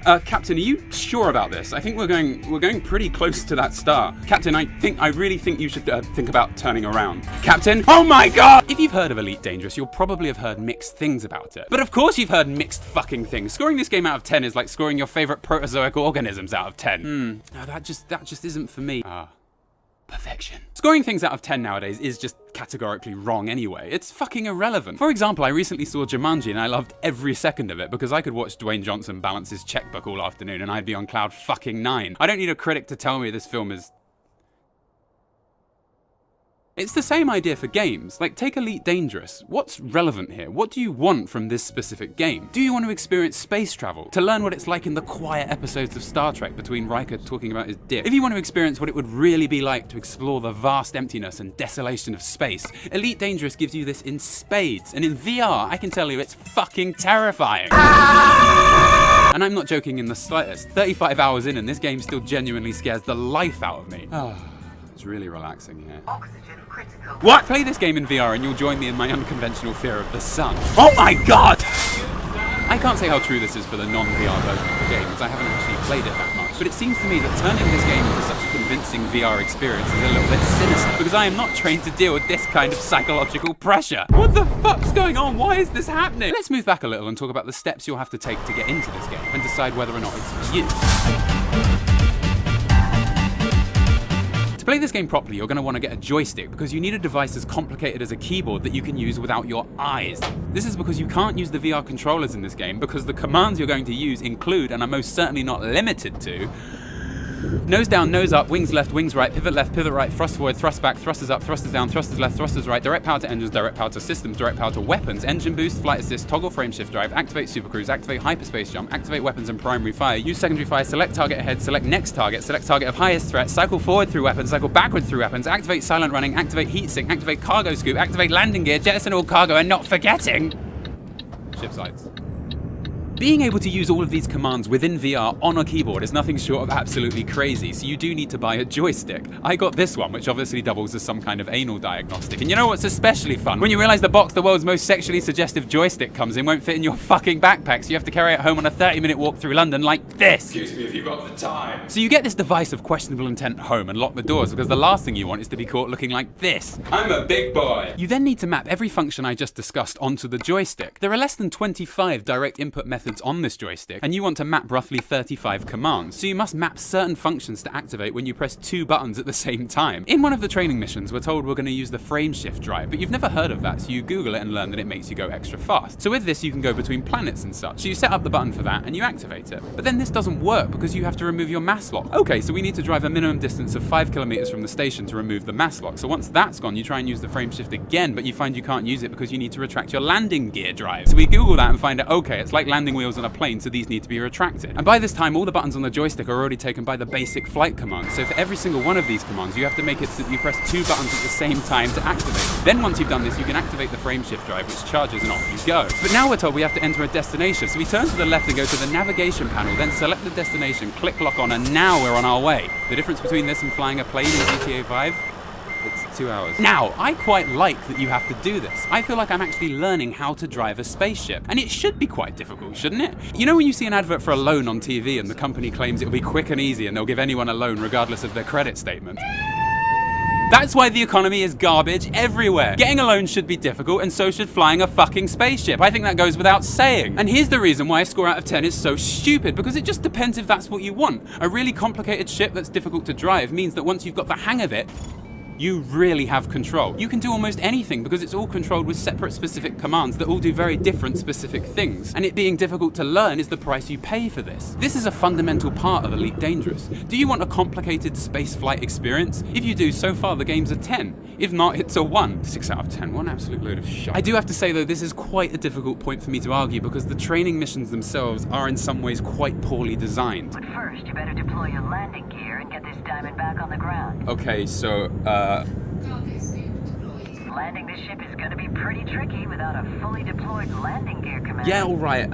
Captain, are you sure about this? I think we're going pretty close to that star. Captain, I really think you should think about turning around. Captain? Oh my god! If you've heard of Elite Dangerous, you'll probably have heard mixed things about it. But of course you've heard mixed fucking things. Scoring this game out of 10 is like scoring your favorite protozoic organisms out of 10. No, that just isn't for me. Perfection. Scoring things out of 10 nowadays is just categorically wrong anyway. It's fucking irrelevant. For example, I recently saw Jumanji and I loved every second of it because I could watch Dwayne Johnson balance his checkbook all afternoon and I'd be on cloud fucking 9. I don't need a critic to tell me this film is... It's the same idea for games. Like, take Elite Dangerous. What's relevant here? What do you want from this specific game? Do you want to experience space travel? To learn what it's like in the quiet episodes of Star Trek between Riker talking about his dick? If you want to experience what it would really be like to explore the vast emptiness and desolation of space, Elite Dangerous gives you this in spades. And in VR, I can tell you it's fucking terrifying. And I'm not joking in the slightest. 35 hours in and this game still genuinely scares the life out of me. It's really relaxing here. Oxygen critical. What? Play this game in VR and you'll join me in my unconventional fear of the sun. Oh my god! I can't say how true this is for the non-VR version of the game, because I haven't actually played it that much. But it seems to me that turning this game into such a convincing VR experience is a little bit sinister, because I am not trained to deal with this kind of psychological pressure. What the fuck's going on? Why is this happening? Let's move back a little and talk about the steps you'll have to take to get into this game and decide whether or not it's for you. To play this game properly, you're going to want to get a joystick because you need a device as complicated as a keyboard that you can use without your eyes. This is because you can't use the VR controllers in this game because the commands you're going to use include, and are most certainly not limited to, nose down, nose up, wings left, wings right, pivot right, thrust forward, thrust back, thrusters up, thrusters down, thrusters left, thrusters right, direct power to engines, direct power to systems, direct power to weapons, engine boost, flight assist, toggle frame shift drive, activate supercruise, activate hyperspace jump, activate weapons and primary fire, use secondary fire, select target ahead, select next target, select target of highest threat, cycle forward through weapons, cycle backward through weapons, activate silent running, activate heat sink, activate cargo scoop, activate landing gear, jettison all cargo, and not forgetting ship sights. Being able to use all of these commands within VR on a keyboard is nothing short of absolutely crazy, so you do need to buy a joystick. I got this one, which obviously doubles as some kind of anal diagnostic. And you know what's especially fun? When you realize the box the world's most sexually suggestive joystick comes in won't fit in your fucking backpack, so you have to carry it home on a 30-minute walk through London like this. Excuse me if you've got the time. So you get this device of questionable intent home and lock the doors because the last thing you want is to be caught looking like this. I'm a big boy. You then need to map every function I just discussed onto the joystick. There are less than 25 direct input methods on this joystick, and you want to map roughly 35 commands. So you must map certain functions to activate when you press 2 buttons at the same time. In one of the training missions, we're told we're going to use the frame shift drive, but you've never heard of that, so you Google it and learn that it makes you go extra fast. So with this, you can go between planets and such. So you set up the button for that and you activate it. But then this doesn't work because you have to remove your mass lock. Okay, so we need to drive a minimum distance of 5 kilometers from the station to remove the mass lock. So once that's gone, you try and use the frame shift again, but you find you can't use it because you need to retract your landing gear drive. So we Google that and find out, okay, it's like landing wheels on a plane, so these need to be retracted. And by this time, all the buttons on the joystick are already taken by the basic flight commands. So for every single one of these commands, you have to make it so that you press 2 buttons at the same time to activate. Then once you've done this, you can activate the frame shift drive, which charges and off you go. But now we're told we have to enter a destination. So we turn to the left and go to the navigation panel, then select the destination, click lock on, and now we're on our way. The difference between this and flying a plane in GTA 5? It's 2 hours. Now, I quite like that you have to do this. I feel like I'm actually learning how to drive a spaceship. And it should be quite difficult, shouldn't it? You know when you see an advert for a loan on TV and the company claims it'll be quick and easy and they'll give anyone a loan regardless of their credit statement? That's why the economy is garbage everywhere. Getting a loan should be difficult, and so should flying a fucking spaceship. I think that goes without saying. And here's the reason why a score out of 10 is so stupid, because it just depends if that's what you want. A really complicated ship that's difficult to drive means that once you've got the hang of it, you really have control. You can do almost anything because it's all controlled with separate specific commands that all do very different specific things. And it being difficult to learn is the price you pay for this. This is a fundamental part of Elite Dangerous. Do you want a complicated spaceflight experience? If you do, so far the game's a 10. If not, it's a 1. 6 out of 10, one absolute load of shit. I do have to say though, this is quite a difficult point for me to argue because the training missions themselves are in some ways quite poorly designed. But first, you better deploy your landing gear and get this diamond back on the ground. Okay, so, Landing this ship is gonna be pretty tricky without a fully deployed landing gear command. yeah, alright,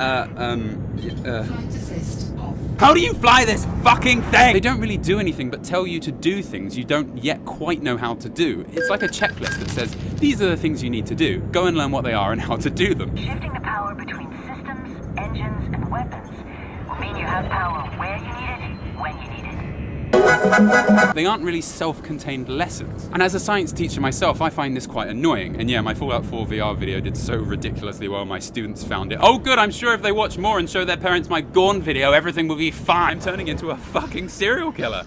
how do you fly this fucking thing? They don't really do anything but tell you to do things you don't yet quite know how to do. It's like a checklist that says, these are the things you need to do. Go and learn what they are and how to do them. Shifting the power between systems, engines, and weapons will mean you have power where you need it, when you need it. They aren't really self-contained lessons. And as a science teacher myself, I find this quite annoying. And yeah, my Fallout 4 VR video did so ridiculously well, my students found it. Oh good, I'm sure if they watch more and show their parents my Gorn video, everything will be fine. I'm turning into a fucking serial killer.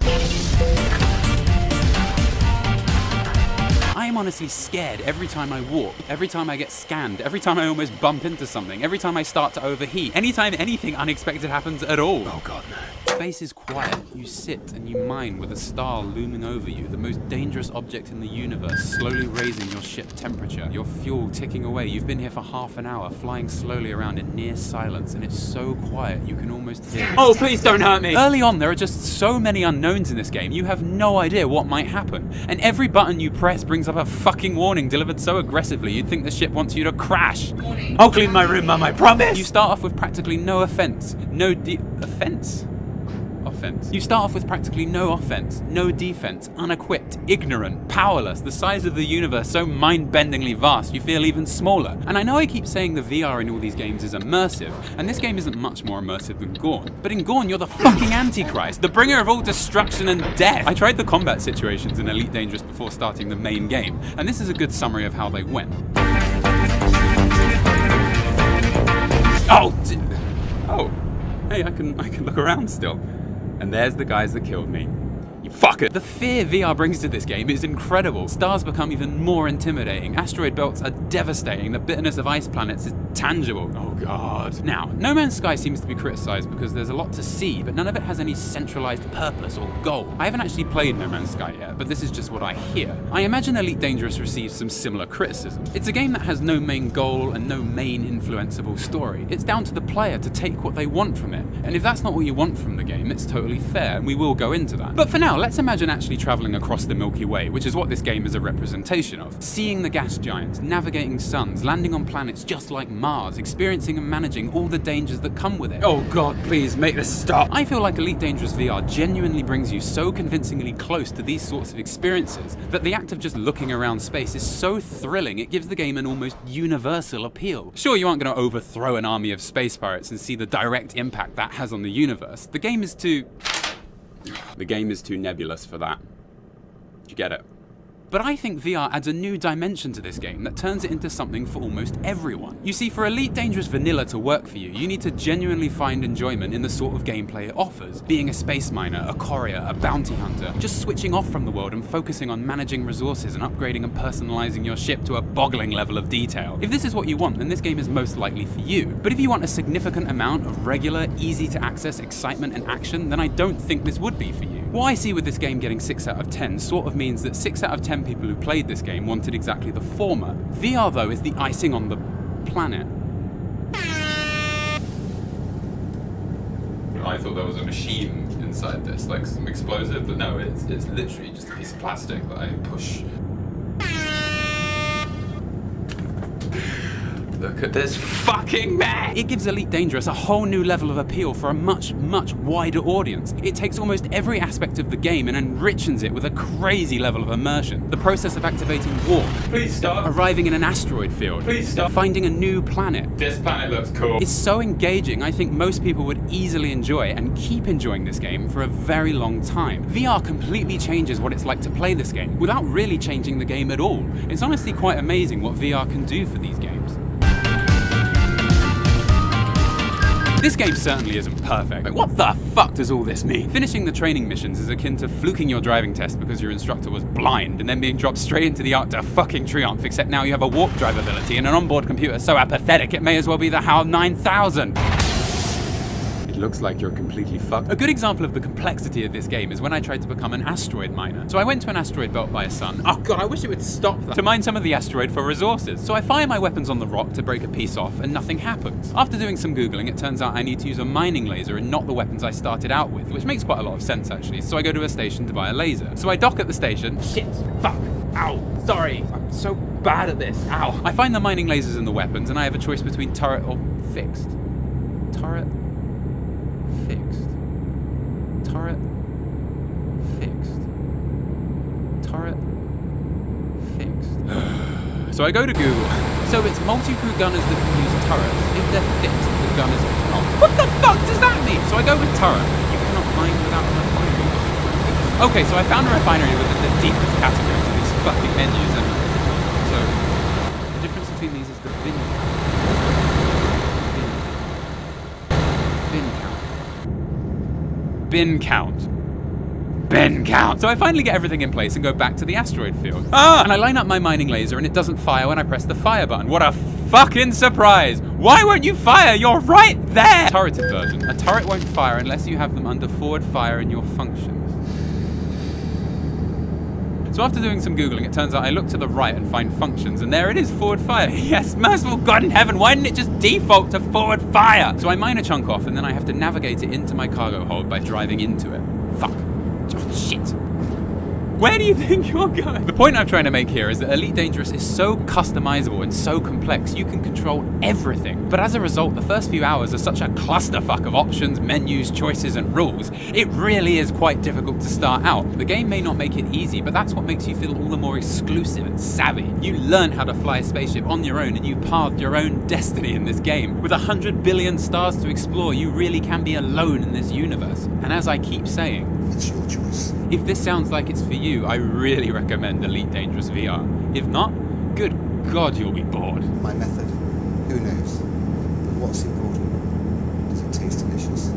I am honestly scared every time I walk, every time I get scanned, every time I almost bump into something, every time I start to overheat, anytime anything unexpected happens at all. Oh god, no. Space is quiet. You sit and you mine with a star looming over you, the most dangerous object in the universe, slowly raising your ship temperature, your fuel ticking away. You've been here for half an hour, flying slowly around in near silence, and it's so quiet you can almost hear it. Oh, please don't hurt me! Early on, there are just so many unknowns in this game, you have no idea what might happen. And every button you press brings up a fucking warning delivered so aggressively you'd think the ship wants you to crash. Warning. I'll clean my room, Mum, I promise! You start off with practically no offense. Offense? You start off with practically no offense, no defense, unequipped, ignorant, powerless, the size of the universe so mind-bendingly vast you feel even smaller. And I know I keep saying the VR in all these games is immersive, and this game isn't much more immersive than Gorn. But in Gorn, you're the fucking Antichrist, the bringer of all destruction and death. I tried the combat situations in Elite Dangerous before starting the main game, and this is a good summary of how they went. Oh, hey, I can look around still. And there's the guys that killed me. You fucker! The fear VR brings to this game is incredible. Stars become even more intimidating. Asteroid belts are devastating. The bitterness of ice planets is tangible. Oh god. Now, No Man's Sky seems to be criticized because there's a lot to see, but none of it has any centralized purpose or goal. I haven't actually played No Man's Sky yet, but this is just what I hear. I imagine Elite Dangerous receives some similar criticism. It's a game that has no main goal and no main influenceable story. It's down to the player to take what they want from it. And if that's not what you want from the game, it's totally fair, and we will go into that. But for now, let's imagine actually traveling across the Milky Way, which is what this game is a representation of. Seeing the gas giants, navigating suns, landing on planets just like Mars, experiencing and managing all the dangers that come with it. Oh god, please make this stop. I feel like Elite Dangerous VR genuinely brings you so convincingly close to these sorts of experiences that the act of just looking around space is so thrilling it gives the game an almost universal appeal. Sure, you aren't going to overthrow an army of space pirates and see the direct impact that has on the universe. The game is too nebulous for that. Do you get it? But I think VR adds a new dimension to this game that turns it into something for almost everyone. You see, for Elite Dangerous Vanilla to work for you, you need to genuinely find enjoyment in the sort of gameplay it offers. Being a space miner, a courier, a bounty hunter, just switching off from the world and focusing on managing resources and upgrading and personalizing your ship to a boggling level of detail. If this is what you want, then this game is most likely for you. But if you want a significant amount of regular, easy to access excitement and action, then I don't think this would be for you. What I see with this game getting 6 out of 10 sort of means that 6 out of 10 people who played this game wanted exactly the former. VR though is the icing on the planet. I thought there was a machine inside this, like some explosive, but no, it's literally just a piece of plastic that I push. Look at this fucking mess! It gives Elite Dangerous a whole new level of appeal for a much, much wider audience. It takes almost every aspect of the game and enriches it with a crazy level of immersion. The process of activating warp. Please stop. Arriving in an asteroid field. Please stop. Finding a new planet. This planet looks cool. It's so engaging, I think most people would easily enjoy and keep enjoying this game for a very long time. VR completely changes what it's like to play this game, without really changing the game at all. It's honestly quite amazing what VR can do for these games. This game certainly isn't perfect. Like, what the fuck does all this mean? Finishing the training missions is akin to fluking your driving test because your instructor was blind and then being dropped straight into the Arc to fucking triumph, except now you have a warp drive ability and an onboard computer so apathetic it may as well be the HAL 9000. It looks like you're completely fucked. A good example of the complexity of this game is when I tried to become an asteroid miner. So I went to an asteroid belt by a sun. Oh god, I wish it would stop that. To mine some of the asteroid for resources. So I fire my weapons on the rock to break a piece off and nothing happens. After doing some googling, it turns out I need to use a mining laser and not the weapons I started out with, which makes quite a lot of sense actually. So I go to a station to buy a laser. So I dock at the station. Shit, fuck, ow, sorry, I'm so bad at this, ow. I find the mining lasers and the weapons and I have a choice between turret or fixed. Turret. Fixed. Turret. Fixed. Turret. Fixed. So I go to Google. So it's multi-crew gunners that can use turrets. If they're fixed, the gunners cannot. What the fuck does that mean? So I go with turret. You cannot mine without a refinery. Okay, so I found a refinery within the deepest category to these fucking menus, and so the difference between these is the bin count. Bin count. Bin count. So I finally get everything in place and go back to the asteroid field. And I line up my mining laser and it doesn't fire when I press the fire button. What a fucking surprise! Why won't you fire? You're right there! Turreted version. A turret won't fire unless you have them under forward fire in your functions. So after doing some Googling, it turns out I look to the right and find functions, and there it is, forward fire. Yes, merciful God in heaven, why didn't it just default to forward fire? So I mine a chunk off, and then I have to navigate it into my cargo hold by driving into it. Fuck. Oh, shit. Where do you think you're going? The point I'm trying to make here is that Elite Dangerous is so customizable and so complex, you can control everything. But as a result, the first few hours are such a clusterfuck of options, menus, choices, and rules. It really is quite difficult to start out. The game may not make it easy, but that's what makes you feel all the more exclusive and savvy. You learn how to fly a spaceship on your own, and you pathed your own destiny in this game. With 100 billion stars to explore, you really can be alone in this universe. And as I keep saying, it's your choice. If this sounds like it's for you, I really recommend Elite Dangerous VR. If not, good God, you'll be bored. My method, who knows? But what's important? Does it taste delicious?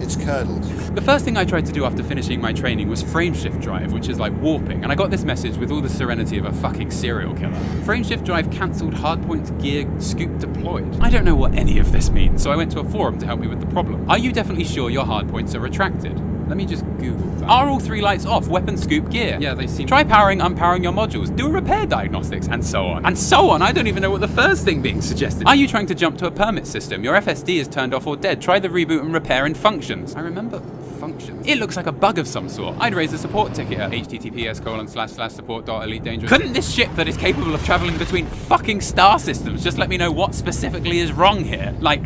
It's curdled. The first thing I tried to do after finishing my training was frameshift drive, which is like warping, and I got this message with all the serenity of a fucking serial killer. Frameshift drive cancelled hardpoint gear scoop deployed. I don't know what any of this means, so I went to a forum to help me with the problem. Are you definitely sure your hardpoints are retracted? Let me just Google that. Are all 3 lights off? Weapon scoop gear. Yeah, they seem. Try powering, unpowering your modules. Do a repair diagnostics, and so on. And so on. I don't even know what the first thing being suggested. Are you trying to jump to a permit system? Your FSD is turned off or dead. Try the reboot and repair in functions. I remember functions. It looks like a bug of some sort. I'd raise a support ticket at https://support.elitedangerous. Couldn't this ship that is capable of traveling between fucking star systems just let me know what specifically is wrong here? Like,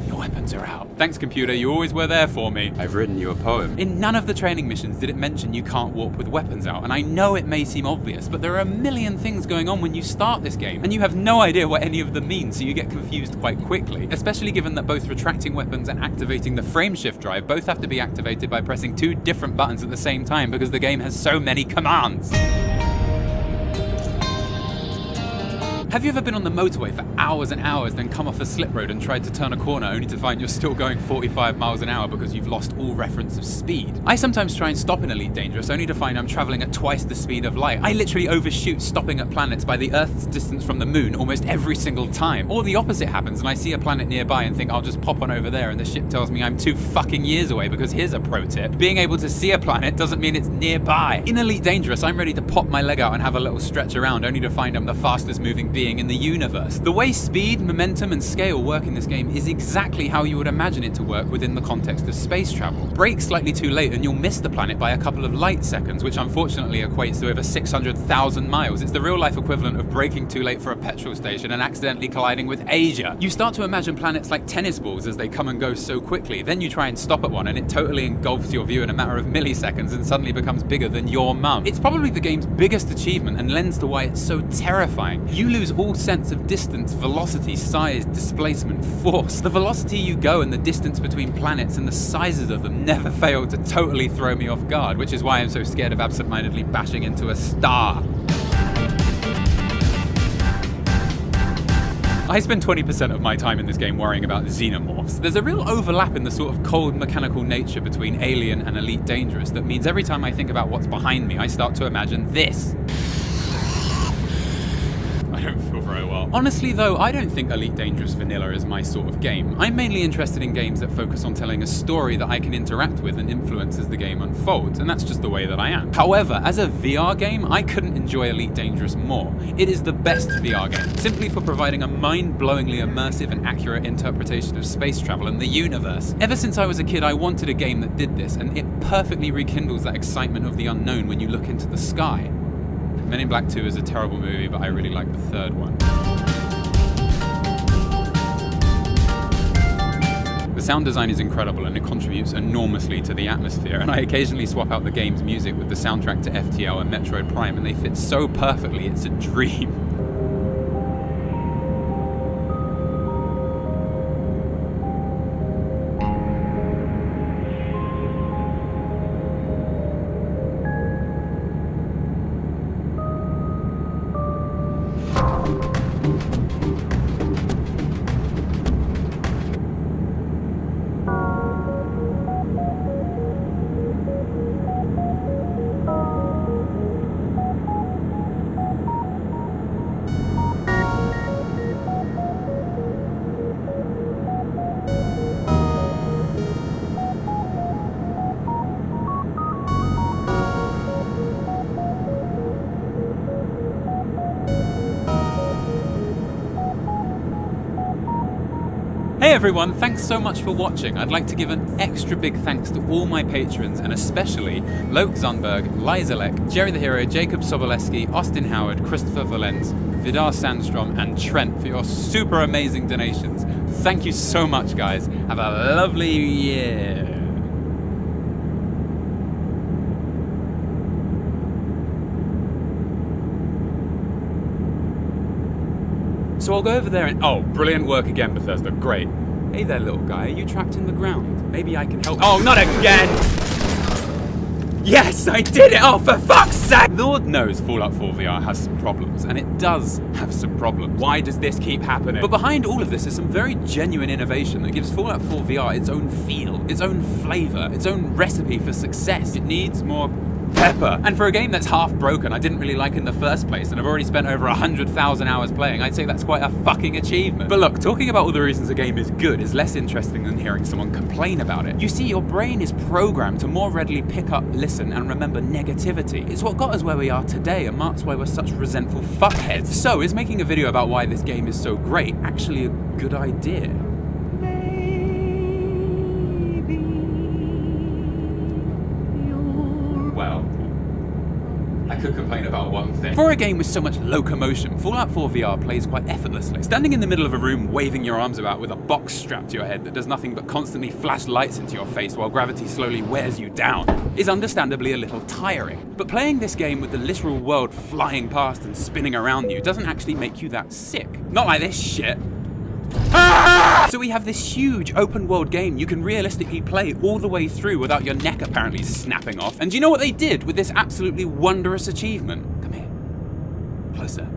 your weapons are out. Thanks, computer, you always were there for me. I've written you a poem. In none of the training missions did it mention you can't warp with weapons out, and I know it may seem obvious, but there are a million things going on when you start this game, and you have no idea what any of them mean, so you get confused quite quickly, especially given that both retracting weapons and activating the frameshift drive both have to be activated by pressing 2 different buttons at the same time because the game has so many commands. Have you ever been on the motorway for hours and hours, then come off a slip road and tried to turn a corner only to find you're still going 45 miles an hour because you've lost all reference of speed? I sometimes try and stop in Elite Dangerous only to find I'm traveling at twice the speed of light. I literally overshoot stopping at planets by the Earth's distance from the moon almost every single time. Or the opposite happens and I see a planet nearby and think I'll just pop on over there, and the ship tells me I'm 2 fucking years away, because here's a pro tip. Being able to see a planet doesn't mean it's nearby. In Elite Dangerous, I'm ready to pop my leg out and have a little stretch around only to find I'm the fastest moving being in the universe. The way speed, momentum, and scale work in this game is exactly how you would imagine it to work within the context of space travel. Brake slightly too late and you'll miss the planet by a couple of light seconds, which unfortunately equates to over 600,000 miles. It's the real life equivalent of braking too late for a petrol station and accidentally colliding with Asia. You start to imagine planets like tennis balls as they come and go so quickly. Then you try and stop at one and it totally engulfs your view in a matter of milliseconds and suddenly becomes bigger than your mum. It's probably the game's biggest achievement and lends to why it's so terrifying. You lose all sense of distance, velocity, size, displacement, force. The velocity you go and the distance between planets and the sizes of them never fail to totally throw me off guard, which is why I'm so scared of absentmindedly bashing into a star. I spend 20% of my time in this game worrying about xenomorphs. There's a real overlap in the sort of cold mechanical nature between Alien and Elite Dangerous that means every time I think about what's behind me, I start to imagine this. I don't feel very well. Honestly though, I don't think Elite Dangerous Vanilla is my sort of game. I'm mainly interested in games that focus on telling a story that I can interact with and influence as the game unfolds, and that's just the way that I am. However, as a VR game, I couldn't enjoy Elite Dangerous more. It is the best VR game, simply for providing a mind-blowingly immersive and accurate interpretation of space travel and the universe. Ever since I was a kid, I wanted a game that did this, and it perfectly rekindles that excitement of the unknown when you look into the sky. Men in Black 2 is a terrible movie, but I really like the third one. The sound design is incredible and it contributes enormously to the atmosphere, and I occasionally swap out the game's music with the soundtrack to FTL and Metroid Prime, and they fit so perfectly, it's a dream. Hey everyone, thanks so much for watching. I'd like to give an extra big thanks to all my patrons, and especially Loke Zunberg, Lizalek, Jerry the Hero, Jacob Soboleski, Austin Howard, Christopher Valens, Vidar Sandstrom, and Trent for your super amazing donations. Thank you so much, guys. Have a lovely year. So I'll go over there and... Oh, brilliant work again, Bethesda. Great. Hey there, little guy. Are you trapped in the ground? Maybe I can help... Oh, not again! Yes, I did it! Oh, for fuck's sake! Lord knows Fallout 4 VR has some problems, and it does have some problems. Why does this keep happening? But behind all of this is some very genuine innovation that gives Fallout 4 VR its own feel, its own flavor, its own recipe for success. It needs more... pepper. And for a game that's half broken, I didn't really like in the first place, and I've already spent over 100,000 hours playing, I'd say that's quite a fucking achievement. But look, talking about all the reasons a game is good is less interesting than hearing someone complain about it. You see, your brain is programmed to more readily pick up, listen, and remember negativity. It's what got us where we are today, and marks why we're such resentful fuckheads. So, is making a video about why this game is so great actually a good idea? Well, I could complain about one thing. For a game with so much locomotion, Fallout 4 VR plays quite effortlessly. Standing in the middle of a room waving your arms about with a box strapped to your head that does nothing but constantly flash lights into your face while gravity slowly wears you down is understandably a little tiring. But playing this game with the literal world flying past and spinning around you doesn't actually make you that sick. Not like this shit. Ah! So we have this huge open world game you can realistically play all the way through without your neck apparently snapping off. And do you know what they did with this absolutely wondrous achievement? Come here. Closer.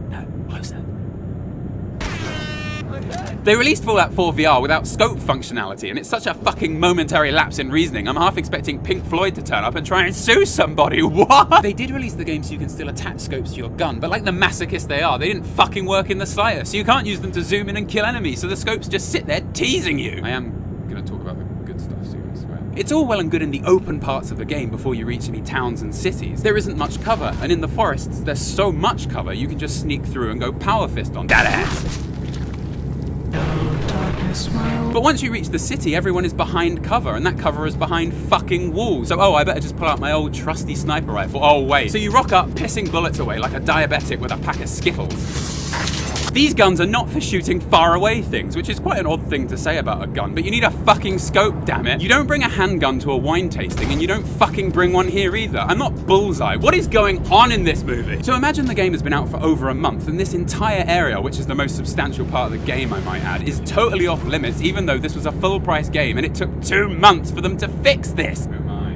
No, closer. They released Fallout 4 VR without scope functionality, and it's such a fucking momentary lapse in reasoning, I'm half expecting Pink Floyd to turn up and try and sue somebody. What? They did release the game so you can still attach scopes to your gun, but like the masochists they are, they didn't fucking work in the slightest, so you can't use them to zoom in and kill enemies, so the scopes just sit there teasing you. I am gonna talk about the good stuff soon, I swear. It's all well and good in the open parts of the game before you reach any towns and cities. There isn't much cover, and in the forests there's so much cover you can just sneak through and go power fist on that ass. But once you reach the city, everyone is behind cover, and that cover is behind fucking walls. So, oh, I better just pull out my old trusty sniper rifle. Oh, wait. So you rock up, pissing bullets away like a diabetic with a pack of Skittles. These guns are not for shooting far away things, which is quite an odd thing to say about a gun, but you need a fucking scope, damn it. You don't bring a handgun to a wine tasting, and you don't fucking bring one here either. I'm not Bullseye. What is going on in this movie? So imagine the game has been out for over a month, and this entire area, which is the most substantial part of the game, I might add, is totally off limits, even though this was a full price game, and it took 2 months for them to fix this.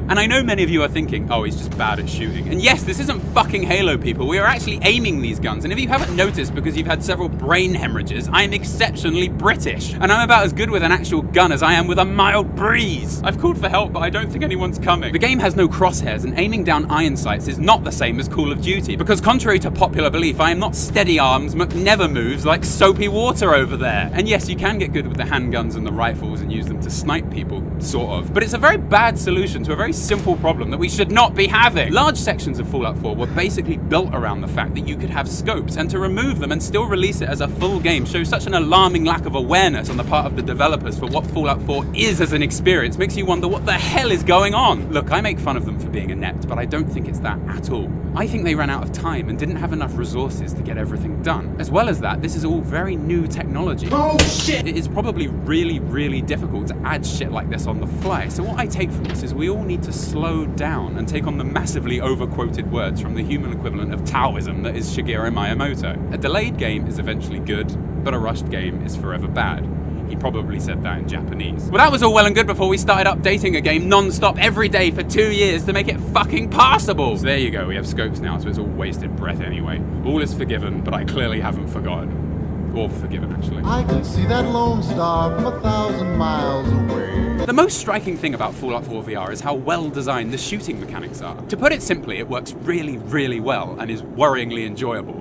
And I know many of you are thinking, oh, he's just bad at shooting. And yes, this isn't fucking Halo, people. We are actually aiming these guns. And if you haven't noticed because you've had several brain hemorrhages, I am exceptionally British. And I'm about as good with an actual gun as I am with a mild breeze. I've called for help, but I don't think anyone's coming. The game has no crosshairs, and aiming down iron sights is not the same as Call of Duty. Because contrary to popular belief, I am not steady arms, McNever moves like soapy water over there. And yes, you can get good with the handguns and the rifles and use them to snipe people, sort of. But it's a very bad solution to a very simple problem that we should not be having. Large sections of Fallout 4 were basically built around the fact that you could have scopes, and to remove them and still release it as a full game shows such an alarming lack of awareness on the part of the developers for what Fallout 4 is as an experience. Makes you wonder what the hell is going on. Look, I make fun of them for being inept, but I don't think it's that at all. I think they ran out of time and didn't have enough resources to get everything done. As well as that, this is all very new technology. Oh shit! It is probably really, really difficult to add shit like this on the fly. So what I take from this is we all need to slow down and take on the massively overquoted words from the human equivalent of Taoism that is Shigeru Miyamoto. A delayed game is eventually good, but a rushed game is forever bad. He probably said that in Japanese. Well, that was all well and good before we started updating a game non-stop every day for 2 years to make it fucking passable. So there you go, we have scopes now, so it's all wasted breath anyway. All is forgiven, but I clearly haven't forgotten. Or forgiven, actually. I can see that lone star from 1,000 miles away. The most striking thing about Fallout 4 VR is how well designed the shooting mechanics are. To put it simply, it works really, really well and is worryingly enjoyable.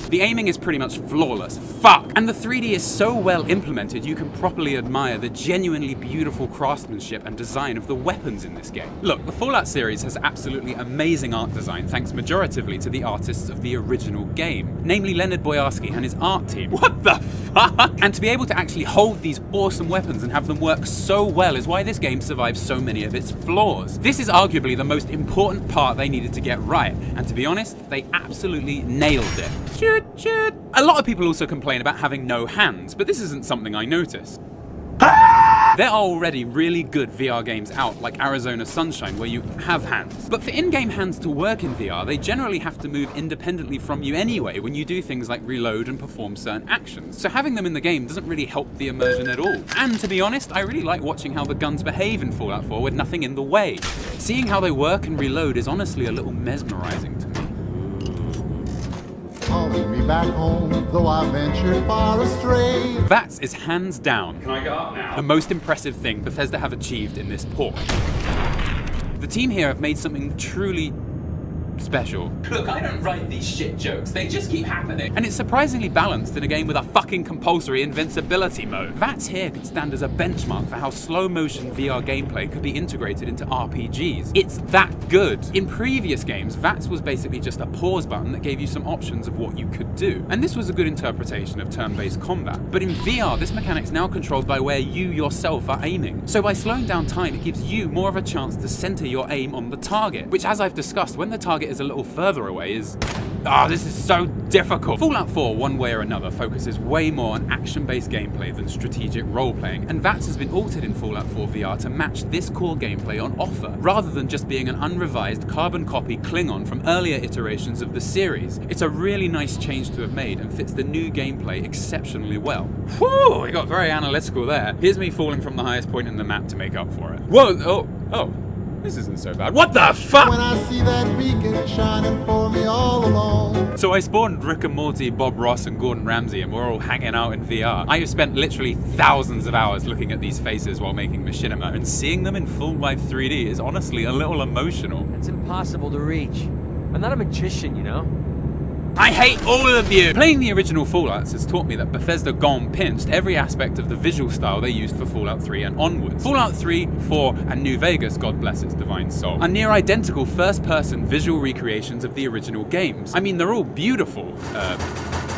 The aiming is pretty much flawless. Fuck! And the 3D is so well implemented you can properly admire the genuinely beautiful craftsmanship and design of the weapons in this game. Look, the Fallout series has absolutely amazing art design thanks majoritively to the artists of the original game, namely Leonard Boyarsky and his art team. What the fuck? And to be able to actually hold these awesome weapons and have them work so well is why this game survives so many of its flaws. This is arguably the most important part they needed to get right, and to be honest, they absolutely nailed it. A lot of people also complain about having no hands, but this isn't something I noticed. There are already really good VR games out, like Arizona Sunshine, where you have hands. But for in-game hands to work in VR, they generally have to move independently from you anyway when you do things like reload and perform certain actions. So having them in the game doesn't really help the immersion at all. And to be honest, I really like watching how the guns behave in Fallout 4 with nothing in the way. Seeing how they work and reload is honestly a little mesmerizing to me. Calling me back home, though I ventured far astray. That is hands down Can I go up now? the most impressive thing Bethesda have achieved in this port. The team here have made something truly special. Look, I don't write these shit jokes. They just keep happening. And it's surprisingly balanced in a game with a fucking compulsory invincibility mode. VATS here could stand as a benchmark for how slow motion VR gameplay could be integrated into RPGs. It's that good. In previous games, VATS was basically just a pause button that gave you some options of what you could do. And this was a good interpretation of turn-based combat. But in VR, this mechanic's now controlled by where you yourself are aiming. So by slowing down time, it gives you more of a chance to center your aim on the target, which, as I've discussed, when the target is a little further away is... this is so difficult. Fallout 4, one way or another, focuses way more on action-based gameplay than strategic role-playing, and VATS has been altered in Fallout 4 VR to match this core gameplay on offer, rather than just being an unrevised carbon copy Klingon from earlier iterations of the series. It's a really nice change to have made and fits the new gameplay exceptionally well. Whew, we got very analytical there. Here's me falling from the highest point in the map to make up for it. Whoa, oh. This isn't so bad. What the fuck? When I see that beacon shining for me all alone. So I spawned Rick and Morty, Bob Ross and Gordon Ramsay, and we're all hanging out in VR. I have spent literally thousands of hours looking at these faces while making machinima, and seeing them in full life 3D is honestly a little emotional. It's impossible to reach. I'm not a magician, you know? I hate all of you! Playing the original Fallouts has taught me that Bethesda gone pinched every aspect of the visual style they used for Fallout 3 and onwards. Fallout 3, 4, and New Vegas, God bless its divine soul, are near identical first-person visual recreations of the original games. I mean, they're all beautiful,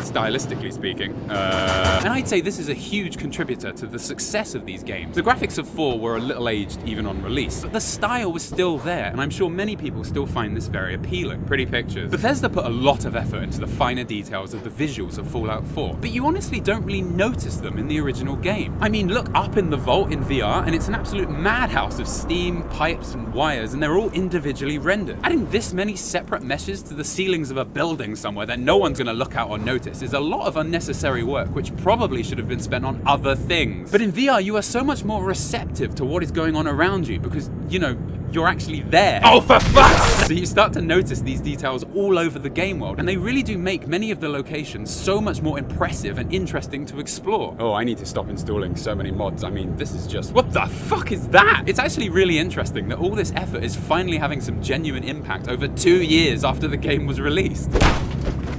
stylistically speaking. And I'd say this is a huge contributor to the success of these games. The graphics of 4 were a little aged even on release, but the style was still there, and I'm sure many people still find this very appealing. Pretty pictures. Bethesda put a lot of effort into the finer details of the visuals of Fallout 4, but you honestly don't really notice them in the original game. I mean, look up in the vault in VR, and it's an absolute madhouse of steam, pipes, and wires, and they're all individually rendered. Adding this many separate meshes to the ceilings of a building somewhere that no one's gonna look out or notice is a lot of unnecessary work, which probably should have been spent on other things. But in VR, you are so much more receptive to what is going on around you because, you know, you're actually there. Oh, for fuck's! So you start to notice these details all over the game world, and they really do make many of the locations so much more impressive and interesting to explore. Oh, I need to stop installing so many mods. I mean, this is just... What the fuck is that? It's actually really interesting that all this effort is finally having some genuine impact over 2 years after the game was released.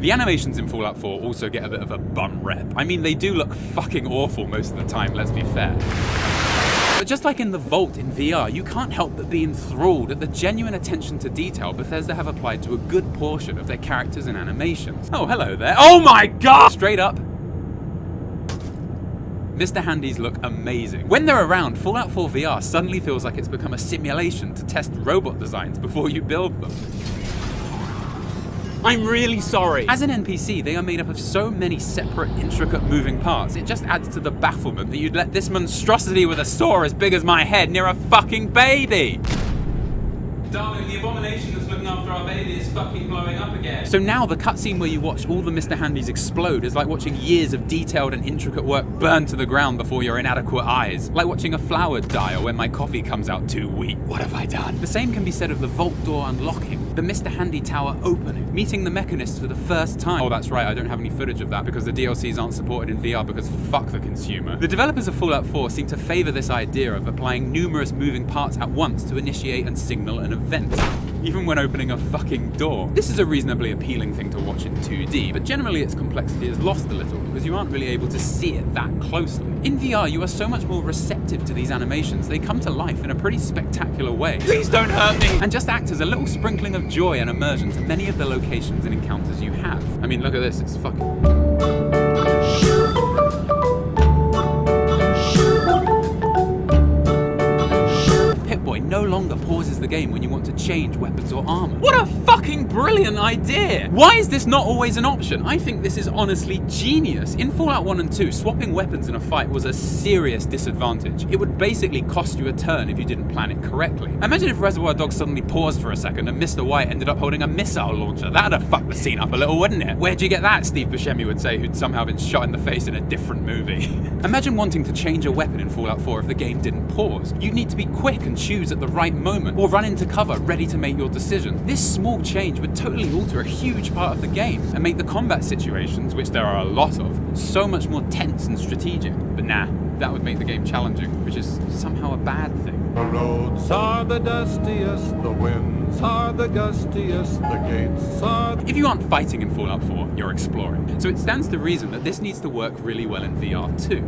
The animations in Fallout 4 also get a bit of a bum rep. I mean, they do look fucking awful most of the time, let's be fair. But just like in the Vault in VR, you can't help but be enthralled at the genuine attention to detail Bethesda have applied to a good portion of their characters and animations. Oh, hello there. Oh my god! Straight up, Mr. Handys look amazing. When they're around, Fallout 4 VR suddenly feels like it's become a simulation to test robot designs before you build them. I'm really sorry. As an NPC, they are made up of so many separate, intricate moving parts, it just adds to the bafflement that you'd let this monstrosity with a saw as big as my head near a fucking baby. Darling, the abomination that's looking after our baby is fucking blowing up again. So now the cutscene where you watch all the Mr. Handys explode is like watching years of detailed and intricate work burn to the ground before your inadequate eyes. Like watching a flower die or when my coffee comes out too weak. What have I done? The same can be said of the vault door unlocking, the Mr. Handy tower opening, meeting the mechanists for the first time. Oh, that's right, I don't have any footage of that because the DLCs aren't supported in VR because fuck the consumer. The developers of Fallout 4 seem to favor this idea of applying numerous moving parts at once to initiate and signal an event, even when opening a fucking door. This is a reasonably appealing thing to watch in 2D, but generally its complexity is lost a little because you aren't really able to see it that closely. In VR, you are so much more receptive to these animations. They come to life in a pretty spectacular way. Please don't hurt me! And just act as a little sprinkling of joy and immersion to many of the locations and encounters you have. I mean, look at this, it's fucking... no longer pauses the game when you want to change weapons or armor. What a fucking brilliant idea! Why is this not always an option? I think this is honestly genius. In Fallout 1 and 2, swapping weapons in a fight was a serious disadvantage. It would basically cost you a turn if you didn't plan it correctly. Imagine if Reservoir Dogs suddenly paused for a second and Mr. White ended up holding a missile launcher. That'd have fucked the scene up a little, wouldn't it? Where'd you get that, Steve Buscemi would say, who'd somehow been shot in the face in a different movie. Imagine wanting to change a weapon in Fallout 4 if the game didn't pause. You'd need to be quick and choose at the right moment, or run into cover ready to make your decision. This small change would totally alter a huge part of the game and make the combat situations, which there are a lot of, so much more tense and strategic. But nah, that would make the game challenging, which is somehow a bad thing. The roads are the dustiest, the winds are the gustiest, the gates are... If you aren't fighting in Fallout 4, you're exploring. So it stands to reason that this needs to work really well in VR too.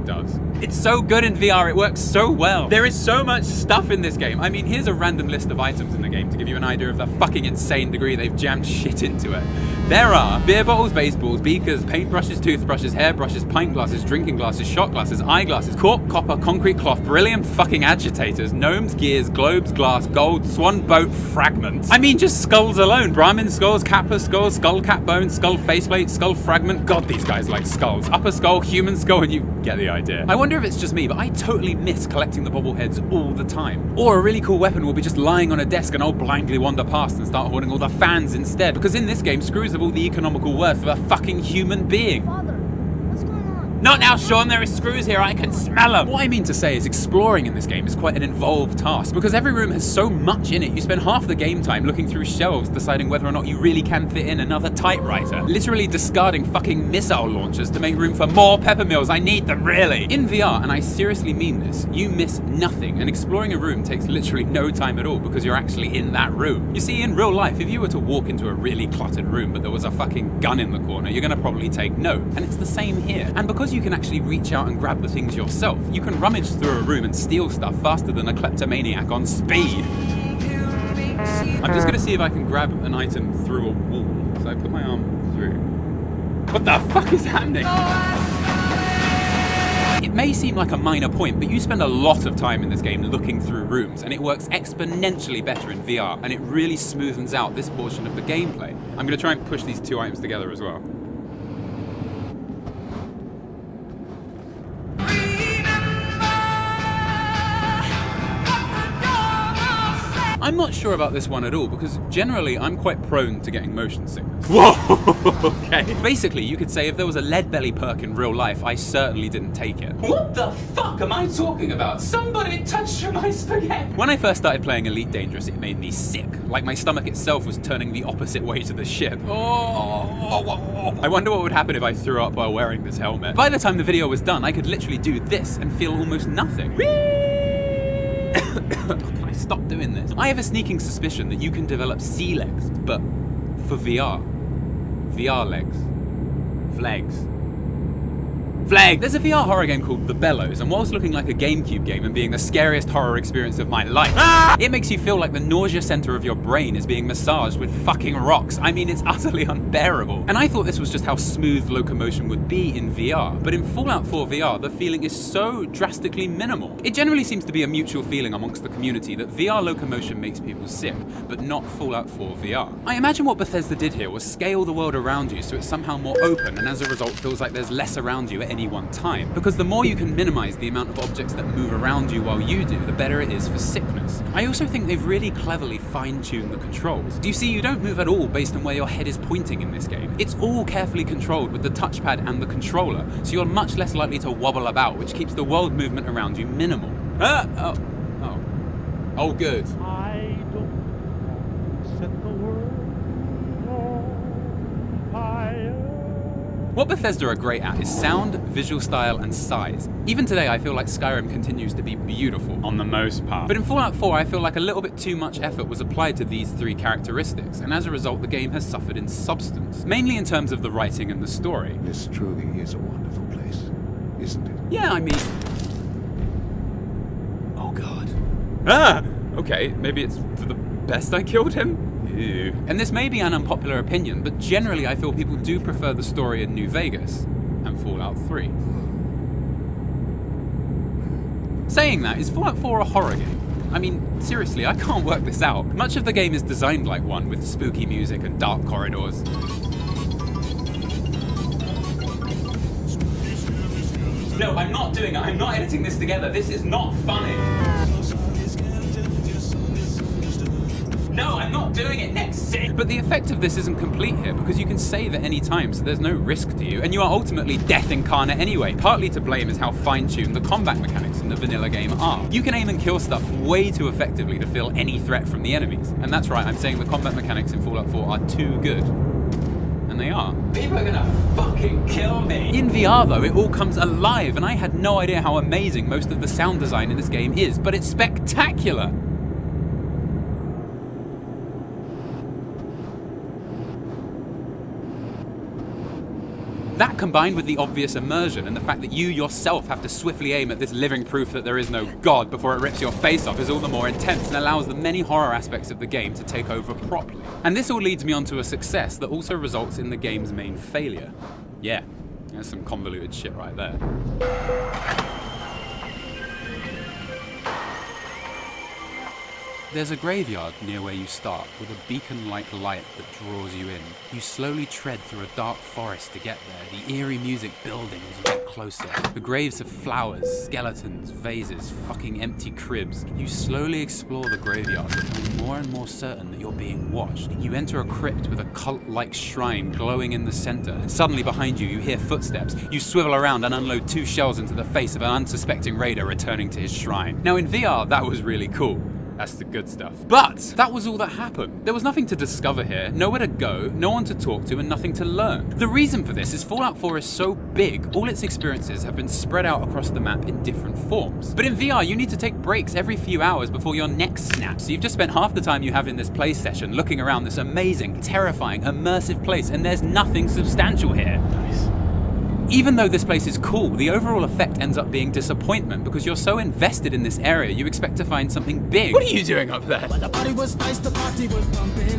Does. It's so good in VR, it works so well. There is so much stuff in this game. I mean, here's a random list of items in the game to give you an idea of the fucking insane degree they've jammed shit into it. There are beer bottles, baseballs, beakers, paintbrushes, toothbrushes, hairbrushes, pint glasses, drinking glasses, shot glasses, eyeglasses, cork, copper, concrete cloth, beryllium fucking agitators, gnomes, gears, globes, glass, gold, swan boat, fragments. I mean, just skulls alone. Brahmin skulls, Kappa skulls, skull cap bones, skull faceplate, skull fragment. God, these guys like skulls. Upper skull, human skull, and you get the idea. I wonder if it's just me, but I totally miss collecting the bobbleheads all the time. Or a really cool weapon will be just lying on a desk and I'll blindly wander past and start holding all the fans instead. Because in this game, screws have all the economical worth of a fucking human being. Father, what's going on? Not now, Sean, there are screws here, I can smell them. What I mean to say is exploring in this game is quite an involved task because every room has so much in it. You spend half the game time looking through shelves deciding whether or not you really can fit in another typewriter. Literally discarding fucking missile launchers to make room for more pepper mills. I need them, really. In VR, and I seriously mean this, you miss nothing, and exploring a room takes literally no time at all because you're actually in that room. You see, in real life, if you were to walk into a really cluttered room but there was a fucking gun in the corner, you're gonna probably take note. And it's the same here. And because you can actually reach out and grab the things yourself, you can rummage through a room and steal stuff faster than a kleptomaniac on speed. I'm just gonna see if I can grab an item through a wall. So I put my arm through. What the fuck is happening? It may seem like a minor point, but you spend a lot of time in this game looking through rooms, and it works exponentially better in VR, and it really smoothens out this portion of the gameplay. I'm gonna try and push these two items together as well. I'm not sure about this one at all, because generally I'm quite prone to getting motion sickness. Whoa, okay. Basically, you could say if there was a lead belly perk in real life, I certainly didn't take it. What the fuck am I talking about? Somebody touched my spaghetti! When I first started playing Elite Dangerous, it made me sick. Like my stomach itself was turning the opposite way to the ship. I wonder what would happen if I threw up while wearing this helmet. By the time the video was done, I could literally do this and feel almost nothing. Can I stop doing this? I have a sneaking suspicion that you can develop sea legs, but for VR. VR legs. Vlegs. flag. There's a VR horror game called The Bellows, and whilst looking like a GameCube game and being the scariest horror experience of my life, it makes you feel like the nausea center of your brain is being massaged with fucking rocks. I mean, it's utterly unbearable. And I thought this was just how smooth locomotion would be in VR, but in Fallout 4 VR, the feeling is so drastically minimal. It generally seems to be a mutual feeling amongst the community that VR locomotion makes people sick, but not Fallout 4 VR. I imagine what Bethesda did here was scale the world around you so it's somehow more open, and as a result feels like there's less around you at any one time. Because the more you can minimize the amount of objects that move around you while you do, the better it is for sickness. I also think they've really cleverly fine-tuned the controls. Do you see, you don't move at all based on where your head is pointing in this game. It's all carefully controlled with the touchpad and the controller, so you're much less likely to wobble about, which keeps the world movement around you minimal. Oh, good. I don't set the world on fire. What Bethesda are great at is sound, visual style, and size. Even today, I feel like Skyrim continues to be beautiful, on the most part. But in Fallout 4, I feel like a little bit too much effort was applied to these three characteristics, and as a result, the game has suffered in substance, mainly in terms of the writing and the story. This truly is a wonderful place, isn't it? Yeah, I mean... Oh god. Okay, maybe it's for the best I killed him? Ew. And this may be an unpopular opinion, but generally I feel people do prefer the story in New Vegas and Fallout 3. Saying that, is Fallout 4 a horror game? I mean, seriously, I can't work this out. Much of the game is designed like one, with spooky music and dark corridors. No, I'm not doing it. I'm not editing this together. This is not funny. No, I'm not doing it next scene. But the effect of this isn't complete here, because you can save at any time, so there's no risk to you, and you are ultimately death incarnate anyway. Partly to blame is how fine-tuned the combat mechanics in the vanilla game are. You can aim and kill stuff way too effectively to feel any threat from the enemies. And that's right, I'm saying the combat mechanics in Fallout 4 are too good. And they are. People are gonna fucking kill me. In VR though, it all comes alive, and I had no idea how amazing most of the sound design in this game is, but it's spectacular. That combined with the obvious immersion and the fact that you yourself have to swiftly aim at this living proof that there is no God before it rips your face off is all the more intense and allows the many horror aspects of the game to take over properly. And this all leads me on to a success that also results in the game's main failure. Yeah, that's some convoluted shit right there. There's a graveyard near where you start, with a beacon-like light that draws you in. You slowly tread through a dark forest to get there, the eerie music building as you get closer. The graves have flowers, skeletons, vases, fucking empty cribs. You slowly explore the graveyard, becoming more and more certain that you're being watched. You enter a crypt with a cult-like shrine glowing in the center. Suddenly behind you, you hear footsteps. You swivel around and unload 2 shells into the face of an unsuspecting raider returning to his shrine. Now in VR, that was really cool. That's the good stuff. But that was all that happened. There was nothing to discover here, nowhere to go, no one to talk to, and nothing to learn. The reason for this is Fallout 4 is so big, all its experiences have been spread out across the map in different forms. But in VR, you need to take breaks every few hours before your neck snaps. You've just spent half the time you have in this play session looking around this amazing, terrifying, immersive place, and there's nothing substantial here. Nice. Even though this place is cool, the overall effect ends up being disappointment because you're so invested in this area, you expect to find something big. What are you doing up there? The party was nice, the party was pumping.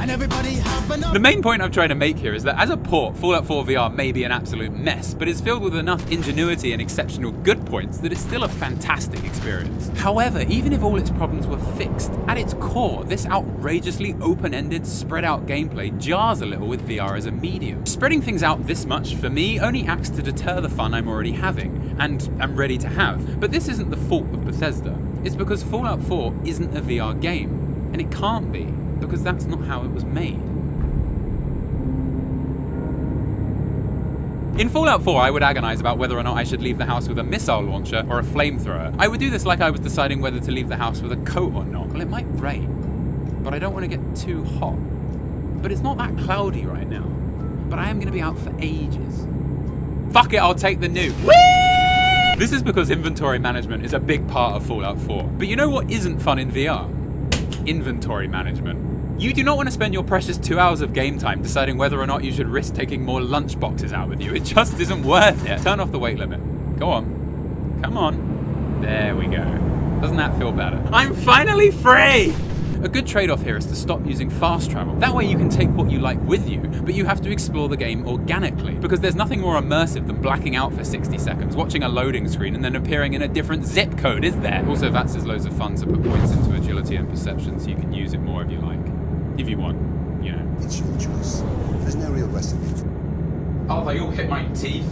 And everybody having a... The main point I'm trying to make here is that as a port, Fallout 4 VR may be an absolute mess, but it's filled with enough ingenuity and exceptional good points that it's still a fantastic experience. However, even if all its problems were fixed, at its core, this outrageously open-ended, spread-out gameplay jars a little with VR as a medium. Spreading things out this much, for me, only acts to deter the fun I'm already having, and am ready to have. But this isn't the fault of Bethesda. It's because Fallout 4 isn't a VR game, and it can't be, because that's not how it was made. In Fallout 4, I would agonize about whether or not I should leave the house with a missile launcher or a flamethrower. I would do this like I was deciding whether to leave the house with a coat or not. Well, it might rain, but I don't want to get too hot. But it's not that cloudy right now. But I am going to be out for ages. Fuck it, I'll take the nuke. Whee! This is because inventory management is a big part of Fallout 4. But you know what isn't fun in VR? Inventory management. You do not want to spend your precious 2 hours of game time deciding whether or not you should risk taking more lunch boxes out with you. It just isn't worth it. Turn off the weight limit. Go on. Come on. There we go. Doesn't that feel better? I'm finally free! A good trade-off here is to stop using fast travel. That way you can take what you like with you, but you have to explore the game organically, because there's nothing more immersive than blacking out for 60 seconds, watching a loading screen, and then appearing in a different zip code, is there? Also, VATS is loads of fun to put points into agility and perception, so you can use it more if you like. If you want, you know. It's your choice. There's no real recipe. Oh, they all hit my teeth.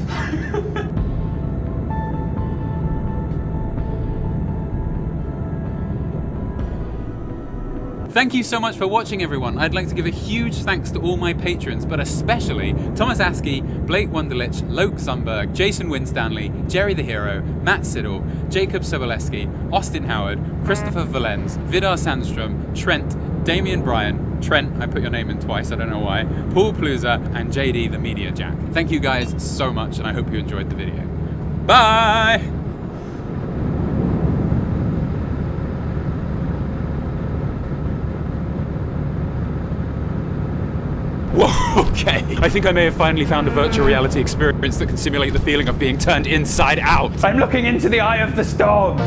Thank you so much for watching, everyone. I'd like to give a huge thanks to all my patrons, but especially Thomas Askey, Blake Wunderlich, Loke Zumberg, Jason Winstanley, Jerry the Hero, Matt Siddle, Jacob Soboleski, Austin Howard, Christopher Valenz, Vidar Sandstrom, Trent, Damian Bryan, Trent, I put your name in twice, I don't know why, Paul Pluser, and JD the Media Jack. Thank you guys so much, and I hope you enjoyed the video. Bye! Whoa, okay. I think I may have finally found a virtual reality experience that can simulate the feeling of being turned inside out. I'm looking into the eye of the storm.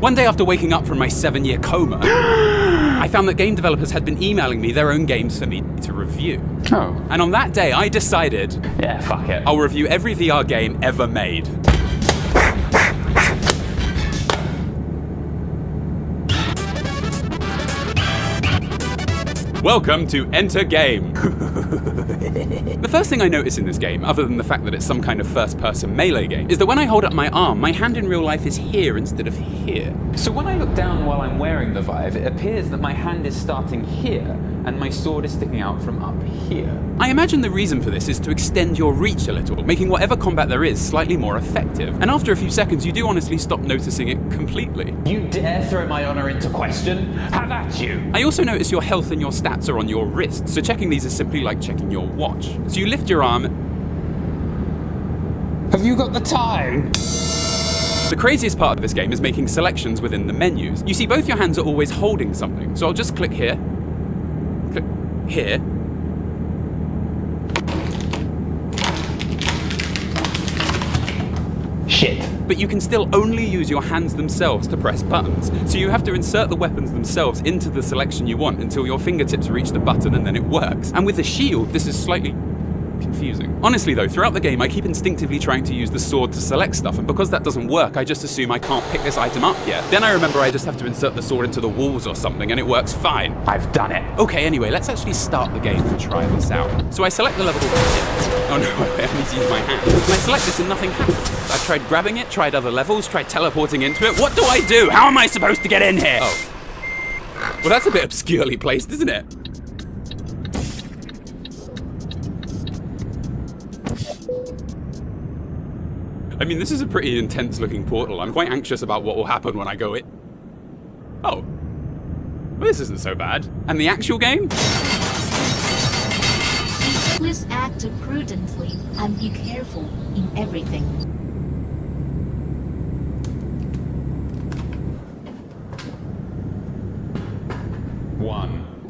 One day after waking up from my 7-year coma, I found that game developers had been emailing me their own games for me to review. Oh. And on that day, I decided, yeah, fuck it. I'll review every VR game ever made. Welcome to Enter Game. The first thing I notice in this game, other than the fact that it's some kind of first-person melee game, is that when I hold up my arm, my hand in real life is here instead of here. So when I look down while I'm wearing the Vive, it appears that my hand is starting here, and my sword is sticking out from up here. I imagine the reason for this is to extend your reach a little, making whatever combat there is slightly more effective. And after a few seconds, you do honestly stop noticing it completely. You dare throw my honor into question? Have at you! I also notice your health and your stats are on your wrist, so checking these is simply like checking your watch. So you lift your arm. Have you got the time? The craziest part of this game is making selections within the menus. You see, both your hands are always holding something, so I'll just click here, click here, shit. but you can still only use your hands themselves to press buttons. So you have to insert the weapons themselves into the selection you want until your fingertips reach the button and then it works. And with the shield, this is slightly confusing. Honestly though, throughout the game I keep instinctively trying to use the sword to select stuff, and because that doesn't work, I just assume I can't pick this item up yet. Then I remember I just have to insert the sword into the walls or something and it works fine. I've done it. Okay, anyway, let's actually start the game and try this out. So I select the level. Oh no, I need to use my hand. And I select this and nothing happens. I've tried grabbing it, tried other levels, tried teleporting into it. What do I do? How am I supposed to get in here? Oh. Well, that's a bit obscurely placed, isn't it? I mean, this is a pretty intense looking portal. I'm quite anxious about what will happen when I go in. Oh. Well, this isn't so bad. And the actual game? Please act prudently and be careful in everything.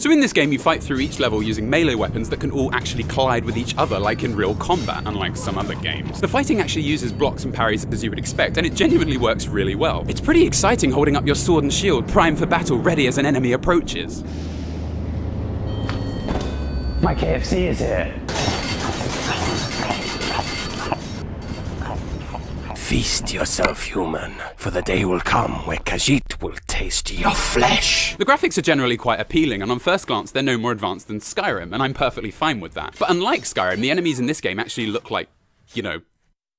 So in this game, you fight through each level using melee weapons that can all actually collide with each other like in real combat, unlike some other games. The fighting actually uses blocks and parries as you would expect, and it genuinely works really well. It's pretty exciting holding up your sword and shield, primed for battle, ready as an enemy approaches. My KFC is here. Feast yourself, human, for the day will come where Khajiit will taste your flesh. The graphics are generally quite appealing, and on first glance they're no more advanced than Skyrim, and I'm perfectly fine with that. But unlike Skyrim, the enemies in this game actually look like, you know,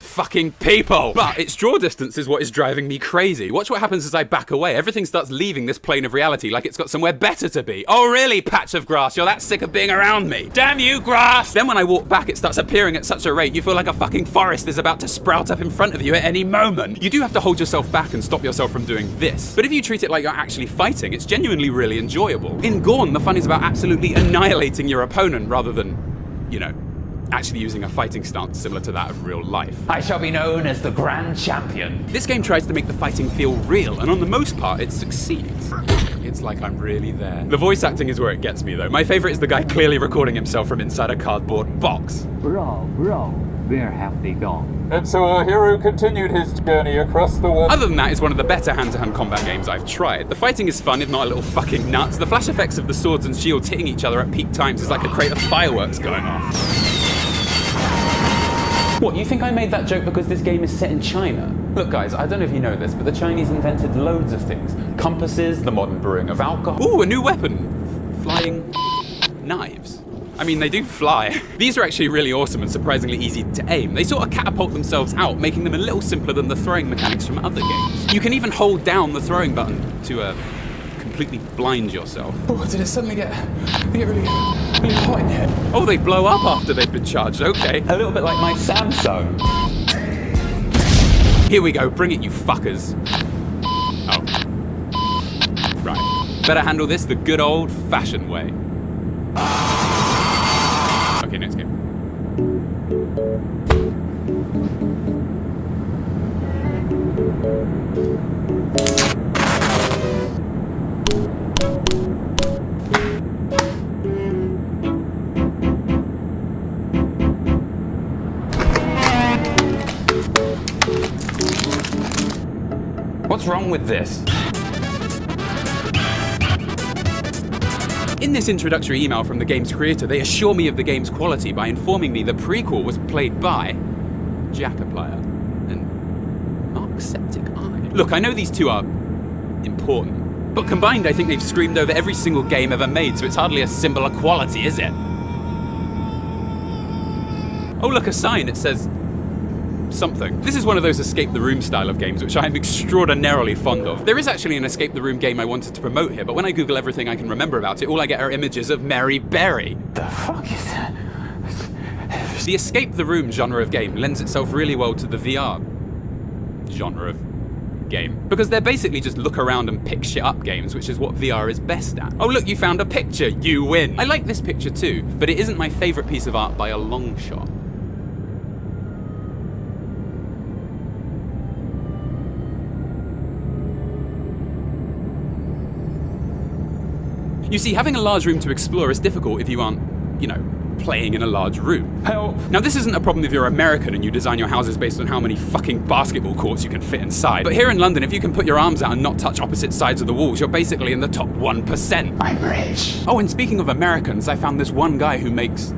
fucking people! But its draw distance is what is driving me crazy. Watch what happens as I back away. Everything starts leaving this plane of reality like it's got somewhere better to be. Oh really, patch of grass? You're that sick of being around me? Damn you, grass! Then when I walk back, it starts appearing at such a rate you feel like a fucking forest is about to sprout up in front of you at any moment. You do have to hold yourself back and stop yourself from doing this. But if you treat it like you're actually fighting, it's genuinely really enjoyable. In Gorn, the fun is about absolutely annihilating your opponent rather than, you know, actually using a fighting stance similar to that of real life. I shall be known as the Grand Champion. This game tries to make the fighting feel real, and on the most part, it succeeds. It's like I'm really there. The voice acting is where it gets me, though. My favorite is the guy clearly recording himself from inside a cardboard box. Bro, where have they gone? And so our hero continued his journey across the world. Other than that, it's one of the better hand-to-hand combat games I've tried. The fighting is fun, if not a little fucking nuts. The flash effects of the swords and shields hitting each other at peak times is like a crate of fireworks going off. What, you think I made that joke because this game is set in China? Look guys, I don't know if you know this, but the Chinese invented loads of things. Compasses, the modern brewing of alcohol. Ooh, a new weapon. Flying knives. I mean, they do fly. These are actually really awesome and surprisingly easy to aim. They sort of catapult themselves out, making them a little simpler than the throwing mechanics from other games. You can even hold down the throwing button to completely blind yourself. Oh, did it suddenly get really hot in here? Oh, they blow up after they've been charged, okay. A little bit like my Samsung. Here we go, bring it you fuckers. Oh. Right. Better handle this the good old-fashioned way. Okay, next game. What's wrong with this? In this introductory email from the game's creator, they assure me of the game's quality by informing me the prequel was played by Jackaplier and Mark Septic Eye. Look, I know these two are important, but combined I think they've screamed over every single game ever made, so it's hardly a symbol of quality, is it? Oh look, a sign, it says something. This is one of those escape the room style of games which I am extraordinarily fond of. There is actually an escape the room game I wanted to promote here, but when I Google everything I can remember about it, all I get are images of Mary Berry. The fuck is that? The escape the room genre of game lends itself really well to the VR genre of game, because they're basically just look around and pick shit up games, which is what VR is best at. Oh look, you found a picture, you win! I like this picture too, but it isn't my favorite piece of art by a long shot. You see, having a large room to explore is difficult if you aren't, you know, playing in a large room. Help! Now this isn't a problem if you're American and you design your houses based on how many fucking basketball courts you can fit inside. But here in London, if you can put your arms out and not touch opposite sides of the walls, you're basically in the top 1%. I'm rich. Oh, and speaking of Americans, I found this one guy who makes,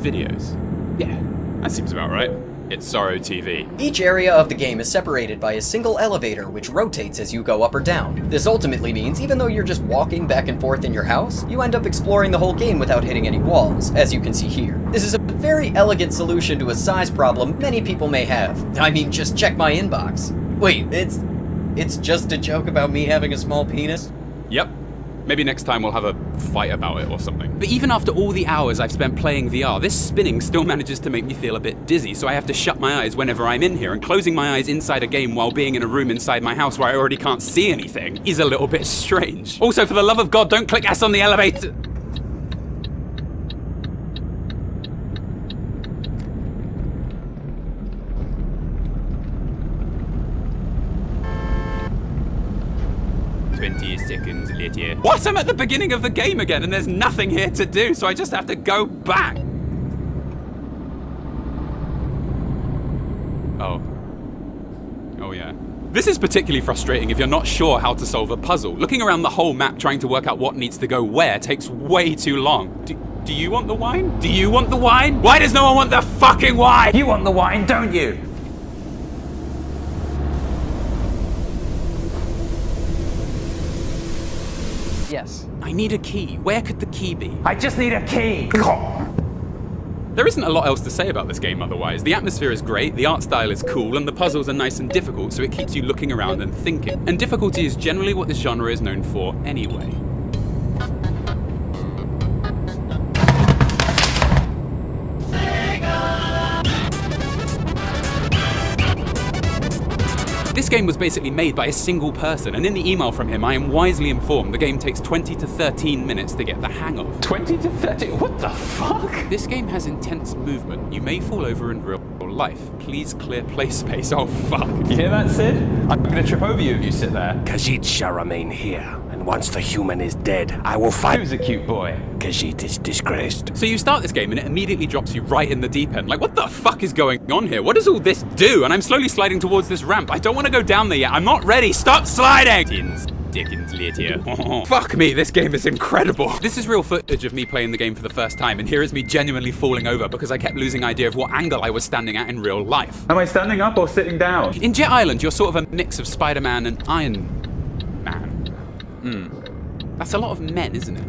videos. Yeah, that seems about right. It's Sorrow TV. Each area of the game is separated by a single elevator which rotates as you go up or down. This ultimately means even though you're just walking back and forth in your house, you end up exploring the whole game without hitting any walls, as you can see here. This is a very elegant solution to a size problem many people may have. I mean, just check my inbox. Wait, it's just a joke about me having a small penis? Yep. Maybe next time we'll have a fight about it or something. But even after all the hours I've spent playing VR, this spinning still manages to make me feel a bit dizzy, so I have to shut my eyes whenever I'm in here, and closing my eyes inside a game while being in a room inside my house where I already can't see anything is a little bit strange. Also, for the love of God, don't click S on the elevator! Seconds later. What? I'm at the beginning of the game again and there's nothing here to do, so I just have to go back. Oh yeah. This is particularly frustrating if you're not sure how to solve a puzzle. Looking around the whole map trying to work out what needs to go where takes way too long. Do you want the wine? Do you want the wine? Why does no one want the fucking wine? You want the wine, don't you? Yes. I need a key. Where could the key be? I just need a key. There isn't a lot else to say about this game otherwise. The atmosphere is great, the art style is cool, and the puzzles are nice and difficult, so it keeps you looking around and thinking. And difficulty is generally what this genre is known for anyway. This game was basically made by a single person, and in the email from him, I am wisely informed the game takes 20 to 13 minutes to get the hang of. 20 to 30? What the fuck? This game has intense movement. You may fall over in real life. Please clear play space. Oh fuck. You hear that, Sid? I'm gonna trip over you if you sit there. Khajiit shall remain here, and once the human is dead, I will fight. Who's a cute boy? Khajiit is disgraced. So you start this game and it immediately drops you right in the deep end. Like, what the fuck is going on here? What does all this do? And I'm slowly sliding towards this ramp. I don't want to go down there yet. I'm not ready. Stop sliding! Fuck me, this game is incredible. This is real footage of me playing the game for the first time, and here is me genuinely falling over because I kept losing idea of what angle I was standing at in real life. Am I standing up or sitting down? In Jet Island, you're sort of a mix of Spider-Man and Iron Man. That's a lot of men, isn't it?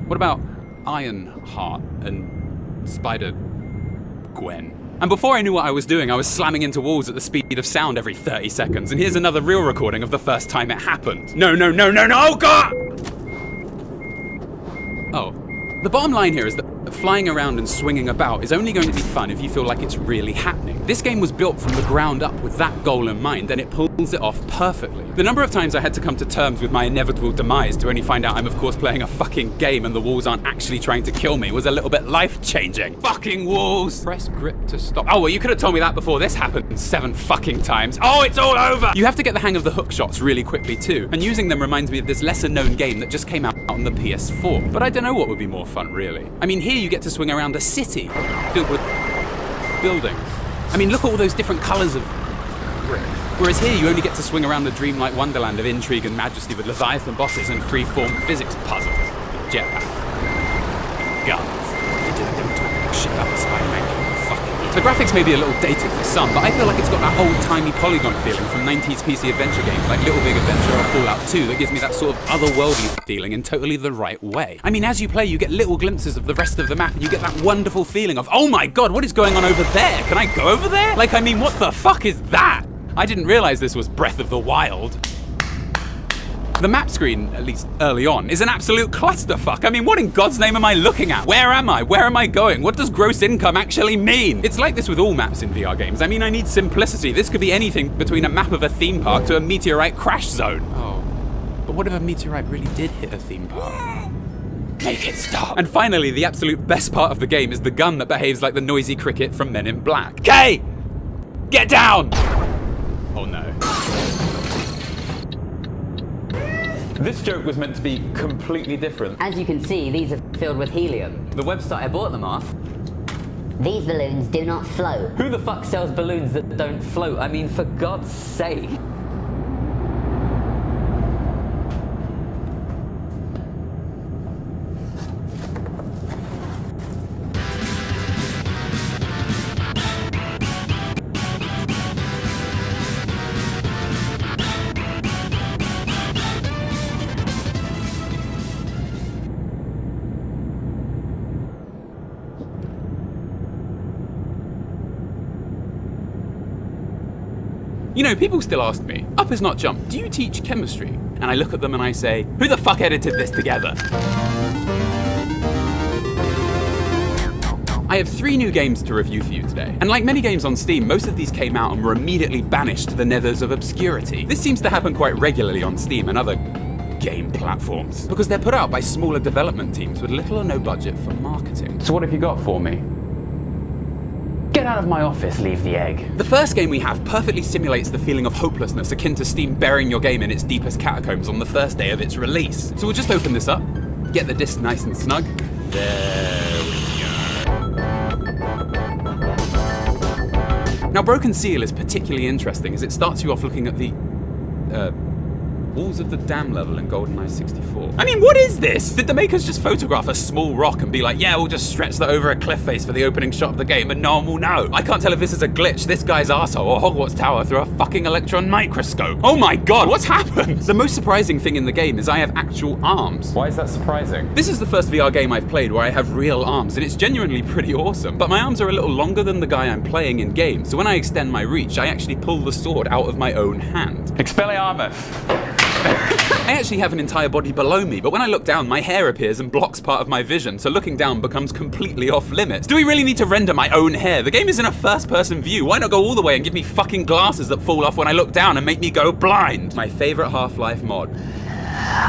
What about Ironheart and Spider-Gwen? And before I knew what I was doing, I was slamming into walls at the speed of sound every 30 seconds. And here's another real recording of the first time it happened. No, oh God! Oh. The bottom line here is that flying around and swinging about is only going to be fun if you feel like it's really happening. This game was built from the ground up with that goal in mind, and it pulls it off perfectly. The number of times I had to come to terms with my inevitable demise to only find out I'm of course playing a fucking game and the walls aren't actually trying to kill me was a little bit life-changing. Fucking walls! Press grip to stop. Oh, well, you could have told me that before this happened 7 fucking times. Oh, it's all over! You have to get the hang of the hook shots really quickly too, and using them reminds me of this lesser-known game that just came out on the PS4. But I don't know what would be more fun, really. I mean, here you get to swing around a city filled with buildings. I mean, look at all those different colours of brick. Whereas here you only get to swing around the dreamlike wonderland of intrigue and majesty with Leviathan bosses and free-form physics puzzles. Jetpack. Guns. Don't talk shit about the Spider-Man game. Fucking idiot. The graphics may be a little dated for some, but I feel like it's got that old-timey polygon feeling from 90s PC adventure games like Little Big Adventure or Fallout 2 that gives me that sort of otherworldly feeling in totally the right way. I mean, as you play, you get little glimpses of the rest of the map, and you get that wonderful feeling of, oh my God, what is going on over there? Can I go over there? Like, I mean, what the fuck is that? I didn't realize this was Breath of the Wild. The map screen, at least early on, is an absolute clusterfuck. I mean, what in God's name am I looking at? Where am I? Where am I going? What does gross income actually mean? It's like this with all maps in VR games. I mean, I need simplicity. This could be anything between a map of a theme park to a meteorite crash zone. Oh, but what if a meteorite really did hit a theme park? Make it stop. And finally, the absolute best part of the game is the gun that behaves like the noisy cricket from Men in Black. Kay! Get down! Oh no. This joke was meant to be completely different. As you can see, these are filled with helium. The website I bought them off. These balloons do not float. Who the fuck sells balloons that don't float? I mean, for God's sake. You know, people still ask me, up is not jump, do you teach chemistry? And I look at them and I say, who the fuck edited this together? I have 3 new games to review for you today. And like many games on Steam, most of these came out and were immediately banished to the nethers of obscurity. This seems to happen quite regularly on Steam and other game platforms, because they're put out by smaller development teams with little or no budget for marketing. So what have you got for me? Get out of my office, leave the egg. The first game we have perfectly simulates the feeling of hopelessness akin to Steam burying your game in its deepest catacombs on the first day of its release. So we'll just open this up, get the disc nice and snug. There we go. Now, Broken Seal is particularly interesting as it starts you off looking at the walls of the dam level in GoldenEye 64. I mean, what is this? Did the makers just photograph a small rock and be like, yeah, we'll just stretch that over a cliff face for the opening shot of the game and no one will know? I can't tell if this is a glitch, this guy's arsehole, or Hogwarts Tower through a fucking electron microscope. Oh my God, what's happened? The most surprising thing in the game is I have actual arms. Why is that surprising? This is the first VR game I've played where I have real arms, and it's genuinely pretty awesome. But my arms are a little longer than the guy I'm playing in game, so when I extend my reach, I actually pull the sword out of my own hand. Expelliarmus! I actually have an entire body below me, but when I look down, my hair appears and blocks part of my vision, so looking down becomes completely off limits. Do we really need to render my own hair? The game is in a first-person view. Why not go all the way and give me fucking glasses that fall off when I look down and make me go blind? My favorite Half-Life mod.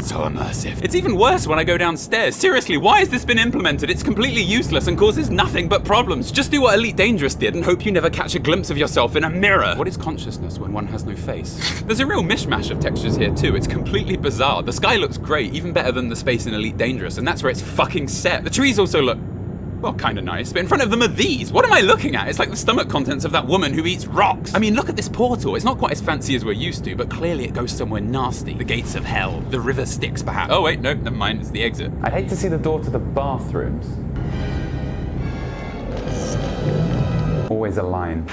So immersive. It's even worse when I go downstairs. Seriously, why has this been implemented? It's completely useless and causes nothing but problems. Just do what Elite Dangerous did and hope you never catch a glimpse of yourself in a mirror. What is consciousness when one has no face? There's a real mishmash of textures here too. It's completely bizarre. The sky looks great, even better than the space in Elite Dangerous, and that's where it's fucking set. The trees also look, well, kind of nice, but in front of them are these. What am I looking at? It's like the stomach contents of that woman who eats rocks. I mean, look at this portal. It's not quite as fancy as we're used to, but clearly it goes somewhere nasty. The gates of hell. The river Styx, perhaps. Oh wait, no, never mind. It's the exit. I'd hate to see the door to the bathrooms. Always a line.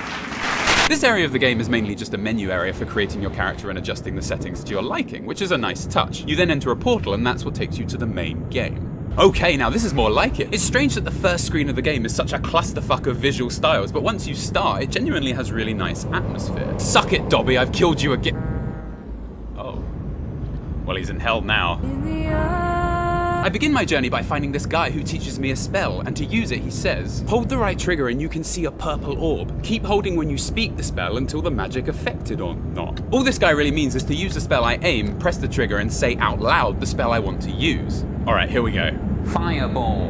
This area of the game is mainly just a menu area for creating your character and adjusting the settings to your liking, which is a nice touch. You then enter a portal and that's what takes you to the main game. Okay, now this is more like it. It's strange that the first screen of the game is such a clusterfuck of visual styles, but once you start, it genuinely has really nice atmosphere. Suck it, Dobby, I've killed you again. Oh. Well, he's in hell now. I begin my journey by finding this guy who teaches me a spell, and to use it, he says, hold the right trigger and you can see a purple orb. Keep holding when you speak the spell until the magic affected or not. All this guy really means is to use the spell I aim, press the trigger, and say out loud the spell I want to use. Alright, here we go. Fireball.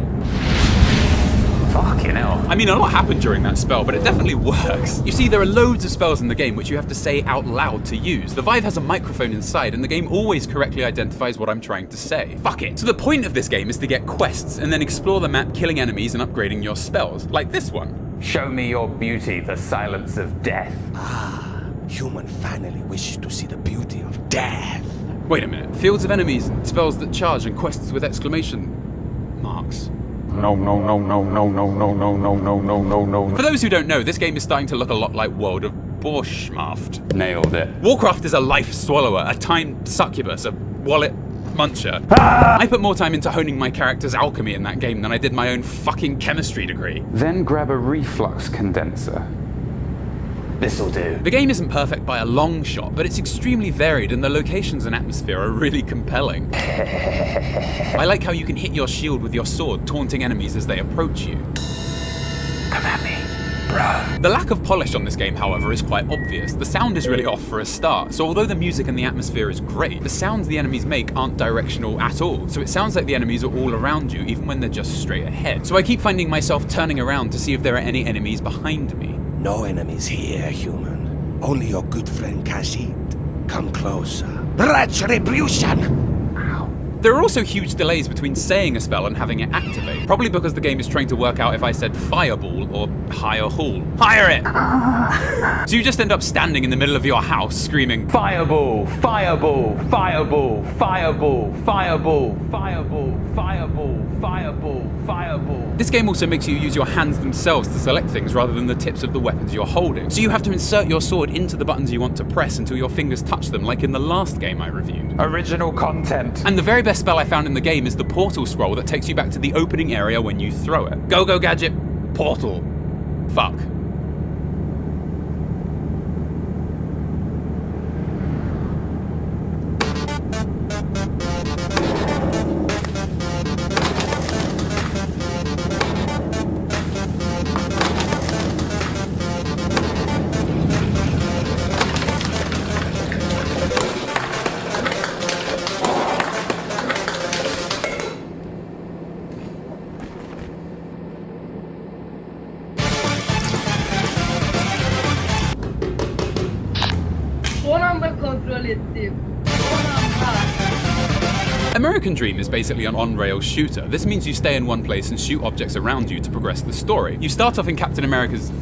Fucking hell. I mean, a lot happened during that spell, but it definitely works. You see, there are loads of spells in the game which you have to say out loud to use. The Vive has a microphone inside, and the game always correctly identifies what I'm trying to say. Fuck it. So the point of this game is to get quests, and then explore the map, killing enemies and upgrading your spells. Like this one. Show me your beauty, the silence of death. Ah, human finally wishes to see the beauty of death. Wait a minute. Fields of enemies, spells that charge, and quests with exclamation marks. No. For those who don't know, this game is starting to look a lot like World of Borschmaft. Nailed it. Warcraft is a life swallower, a time succubus, a wallet muncher. I put more time into honing my character's alchemy in that game than I did my own fucking chemistry degree. Then grab a reflux condenser. This'll do. The game isn't perfect by a long shot, but it's extremely varied and the locations and atmosphere are really compelling. I like how you can hit your shield with your sword, taunting enemies as they approach you. Come at me, bro. The lack of polish on this game, however, is quite obvious. The sound is really off for a start, so although the music and the atmosphere is great, the sounds the enemies make aren't directional at all, so it sounds like the enemies are all around you, even when they're just straight ahead. So I keep finding myself turning around to see if there are any enemies behind me. No enemies here, human. Only your good friend Khajiit. Come closer. Retribution! There are also huge delays between saying a spell and having it activate, probably because the game is trying to work out if I said fireball or hire hall. Hire it! So you just end up standing in the middle of your house screaming, Fireball, fireball, fireball, fireball, fireball, fireball, fireball, fireball, fireball. This game also makes you use your hands themselves to select things rather than the tips of the weapons you're holding. So you have to insert your sword into the buttons you want to press until your fingers touch them, like in the last game I reviewed. Original content. And the very best spell I found in the game is the portal scroll that takes you back to the opening area when you throw it. Go, go, gadget. Portal. Fuck. American Dream is basically an on-rails shooter. This means you stay in one place and shoot objects around you to progress the story. You start off in Captain America's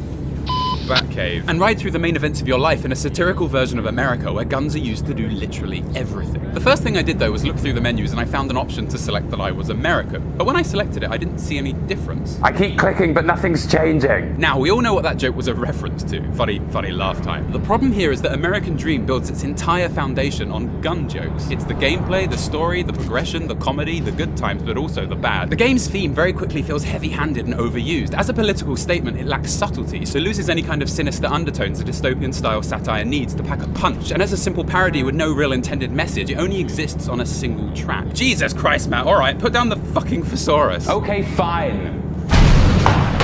Batcave and ride through the main events of your life in a satirical version of America where guns are used to do literally everything. The first thing I did though was look through the menus and I found an option to select that I was American. But when I selected it, I didn't see any difference. I keep clicking, but nothing's changing. Now, we all know what that joke was a reference to. Funny laugh time. The problem here is that American Dream builds its entire foundation on gun jokes. It's the gameplay, the story, the progression, the comedy, the good times, but also the bad. The game's theme very quickly feels heavy-handed and overused. As a political statement, it lacks subtlety, so loses any kind kind of sinister undertones a dystopian-style satire needs to pack a punch, and as a simple parody with no real intended message, it only exists on a single track. Jesus Christ, Matt, alright, put down the fucking thesaurus. Okay, fine.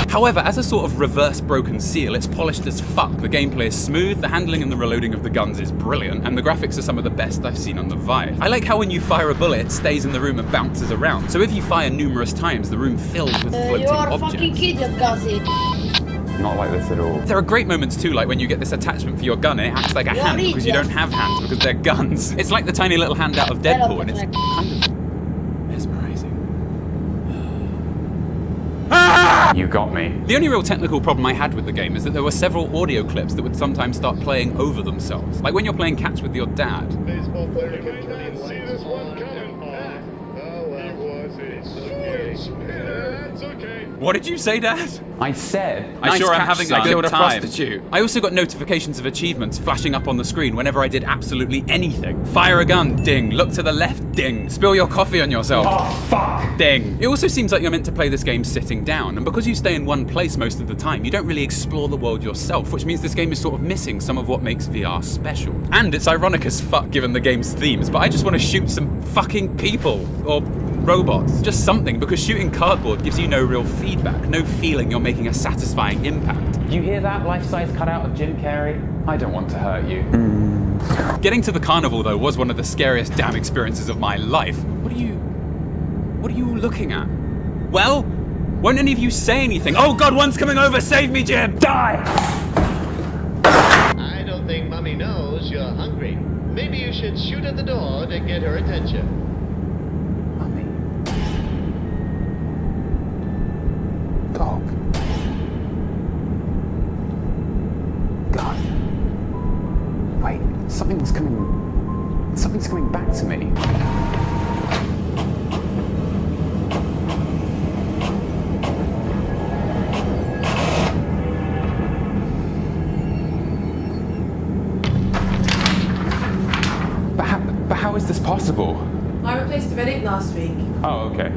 However, as a sort of reverse broken seal, it's polished as fuck. The gameplay is smooth, the handling and the reloading of the guns is brilliant, and the graphics are some of the best I've seen on the Vive. I like how when you fire a bullet, it stays in the room and bounces around. So if you fire numerous times, the room fills with floating You are a objects. fucking idiot, Guzzy. Not like this at all. There are great moments too, like when you get this attachment for your gun and it acts like a hand because you don't have hands because they're guns. It's like the tiny little hand out of Deadpool, and it's kind of mesmerizing. You got me. The only real technical problem I had with the game is that there were several audio clips that would sometimes start playing over themselves. Like when you're playing catch with your dad. Baseball player can see this one coming. Oh, that was it. It's okay. What did you say, Dad? I said. I nice sure am catch, having son. a good time. I also got notifications of achievements flashing up on the screen whenever I did absolutely anything. Fire a gun, ding. Look to the left, ding. Spill your coffee on yourself. Oh, fuck. Ding. It also seems like you're meant to play this game sitting down, and because you stay in one place most of the time, you don't really explore the world yourself, which means this game is sort of missing some of what makes VR special. And it's ironic as fuck given the game's themes, but I just want to shoot some fucking people, or robots, just something, because shooting cardboard gives you no real feedback, no feeling you're making a satisfying impact. You hear that life-size cutout of Jim Carrey? I don't want to hurt you. Getting to the carnival, though, was one of the scariest damn experiences of my life. What are you looking at? Well, won't any of you say anything? Oh God, one's coming over, save me, Jim! Die! I don't think Mommy knows you're hungry. Maybe you should shoot at the door to get her attention. Dog. God. Wait, something's coming back to me. But how is this possible? I replaced the medic last week. Oh, okay.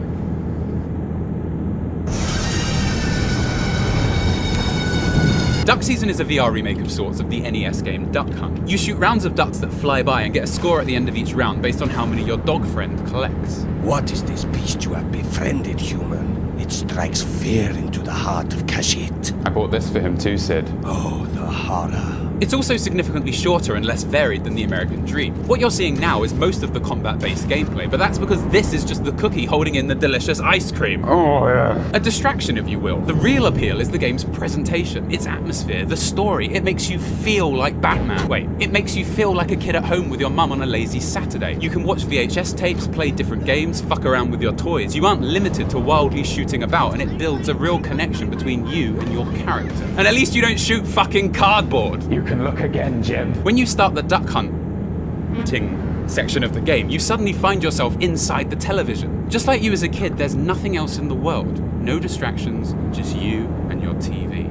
Duck Season is a VR remake of sorts of the NES game Duck Hunt. You shoot rounds of ducks that fly by and get a score at the end of each round based on how many your dog friend collects. What is this beast you have befriended, human? It strikes fear into the heart of Khajiit. I bought this for him too, Sid. Oh, the horror. It's also significantly shorter and less varied than the American Dream. What you're seeing now is most of the combat-based gameplay, but that's because this is just the cookie holding in the delicious ice cream. Oh, yeah. A distraction, if you will. The real appeal is the game's presentation, its atmosphere, the story. It makes you feel like Batman. Wait, it makes you feel like a kid at home with your mum on a lazy Saturday. You can watch VHS tapes, play different games, fuck around with your toys. You aren't limited to wildly shooting about, and it builds a real connection between you and your character. And at least you don't shoot fucking cardboard. You can look again, Jim. When you start the duck hunting section of the game, you suddenly find yourself inside the television. Just like you as a kid, there's nothing else in the world. No distractions, just you and your TV.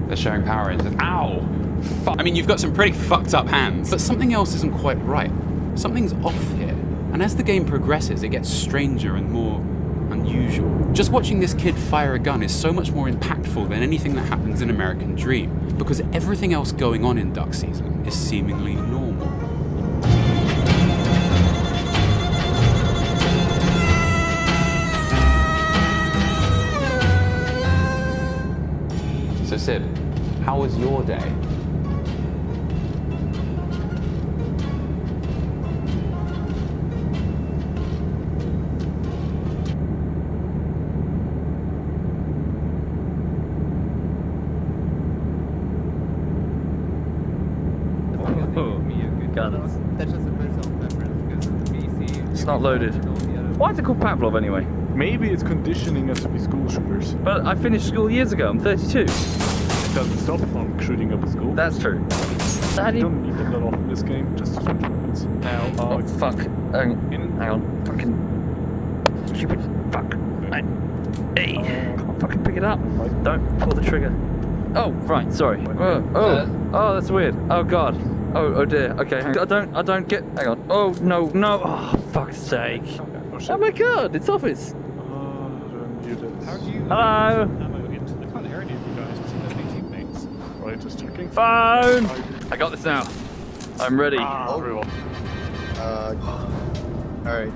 They're showing Power Rangers. Ow! Fuck. I mean, you've got some pretty fucked up hands, but something else isn't quite right. Something's off here. And as the game progresses, it gets stranger and more unusual. Just watching this kid fire a gun is so much more impactful than anything that happens in American Dream, because everything else going on in Duck Season is seemingly normal. So Sid, how was your day? That's just a personal preference because it's not loaded. Why is it called Pavlov anyway? Maybe it's conditioning us to be school shooters. But I finished school years ago. I'm 32. It doesn't stop from shooting up a school. That's true. You don't need them that often in this game, just to switch weapons. Now, oh fuck. Hang on. Fucking stupid fuck. Hey. Can't fucking pick it up. Don't pull the trigger. Oh, right, sorry. Oh, that's weird. Oh god. Oh dear. Okay, hang on. I don't get. Hang on. Oh no. Oh fuck's sake. Oh my god, it's Office. How do you Hello. ammo into the? I can't hear any of you guys. It's the teammates. Latest checking. Phone! I got this now. I'm ready. Alright.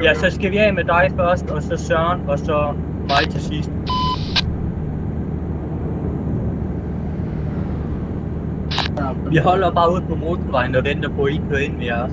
Ja, så skal vi af med dig først, og så Søren, og så mig til sidst. Vi holder bare ude på motorvejen og venter på, at I kører ind med os.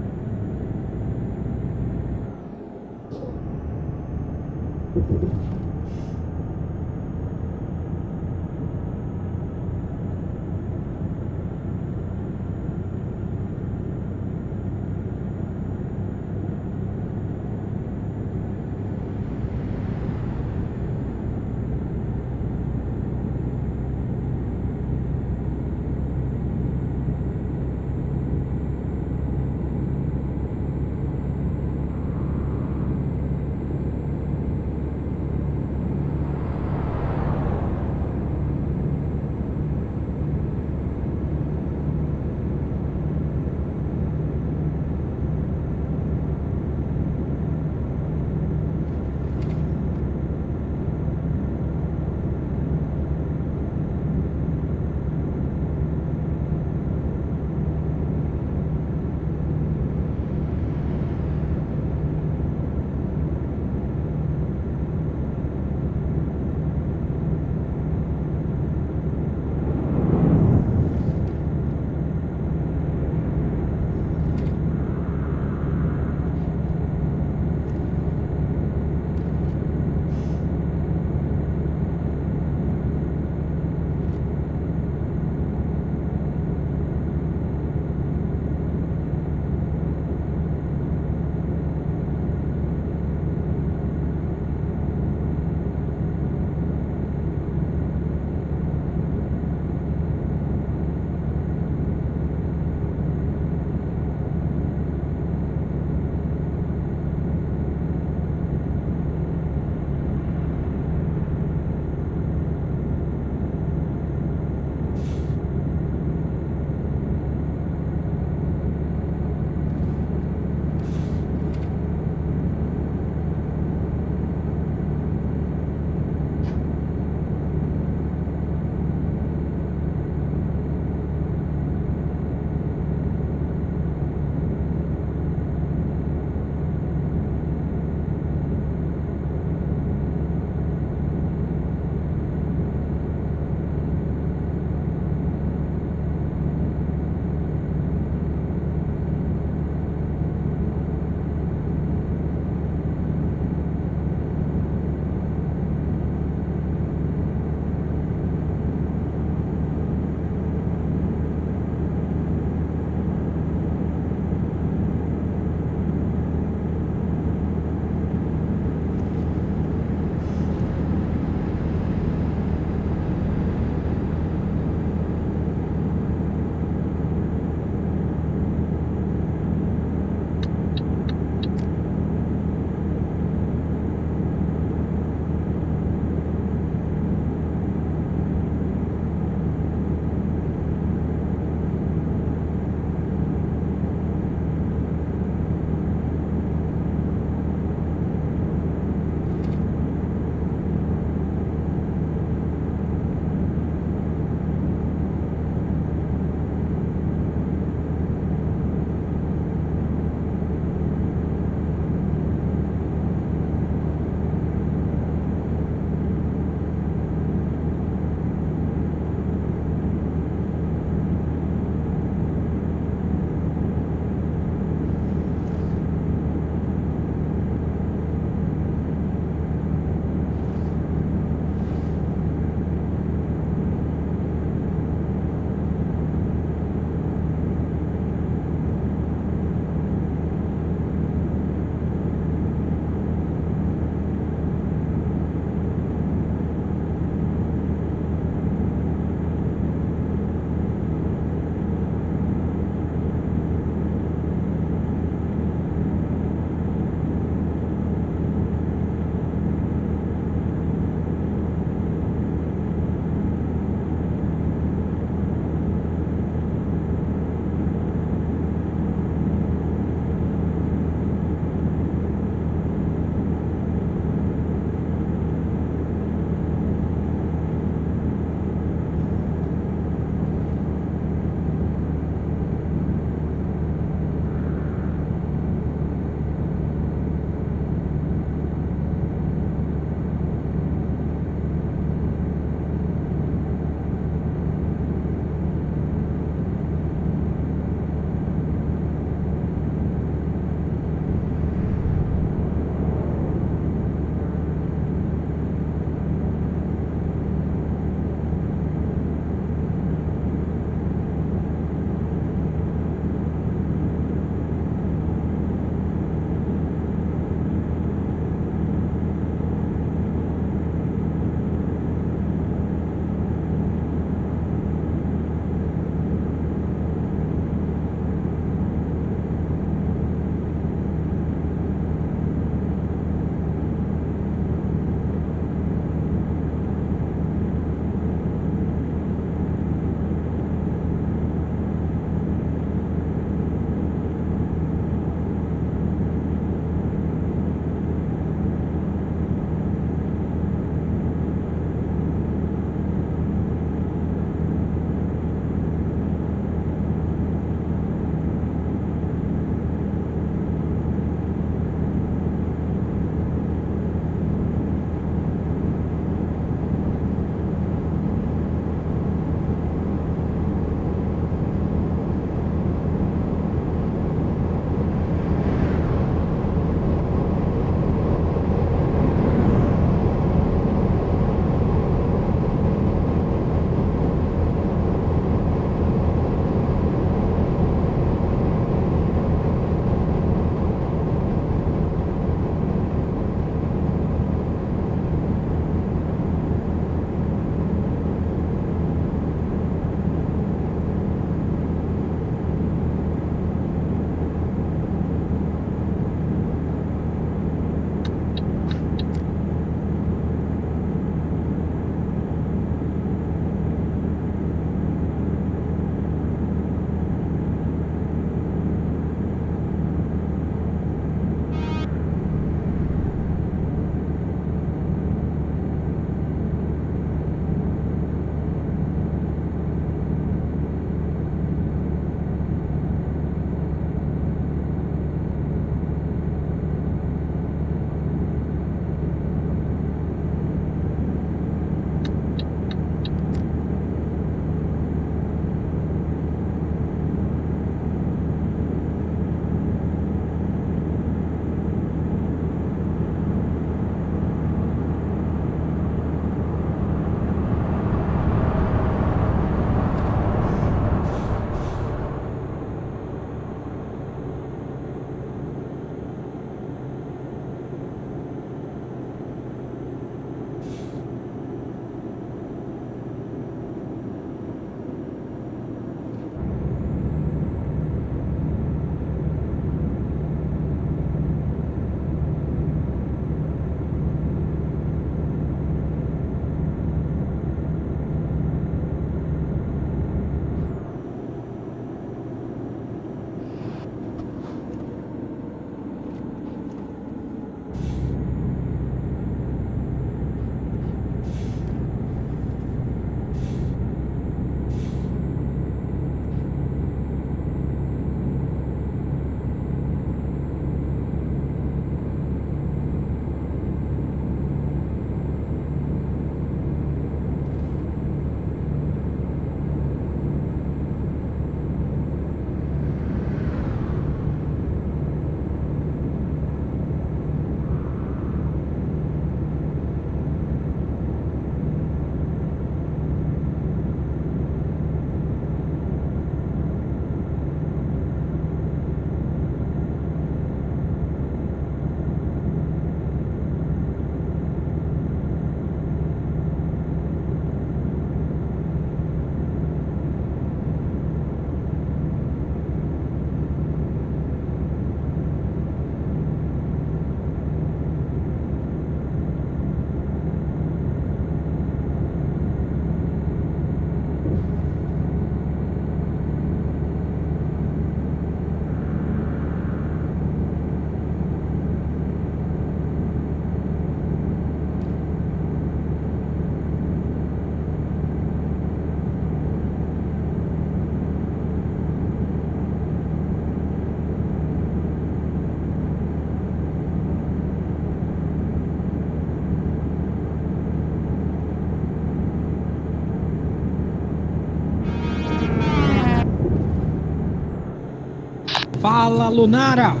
Fala, Lunara!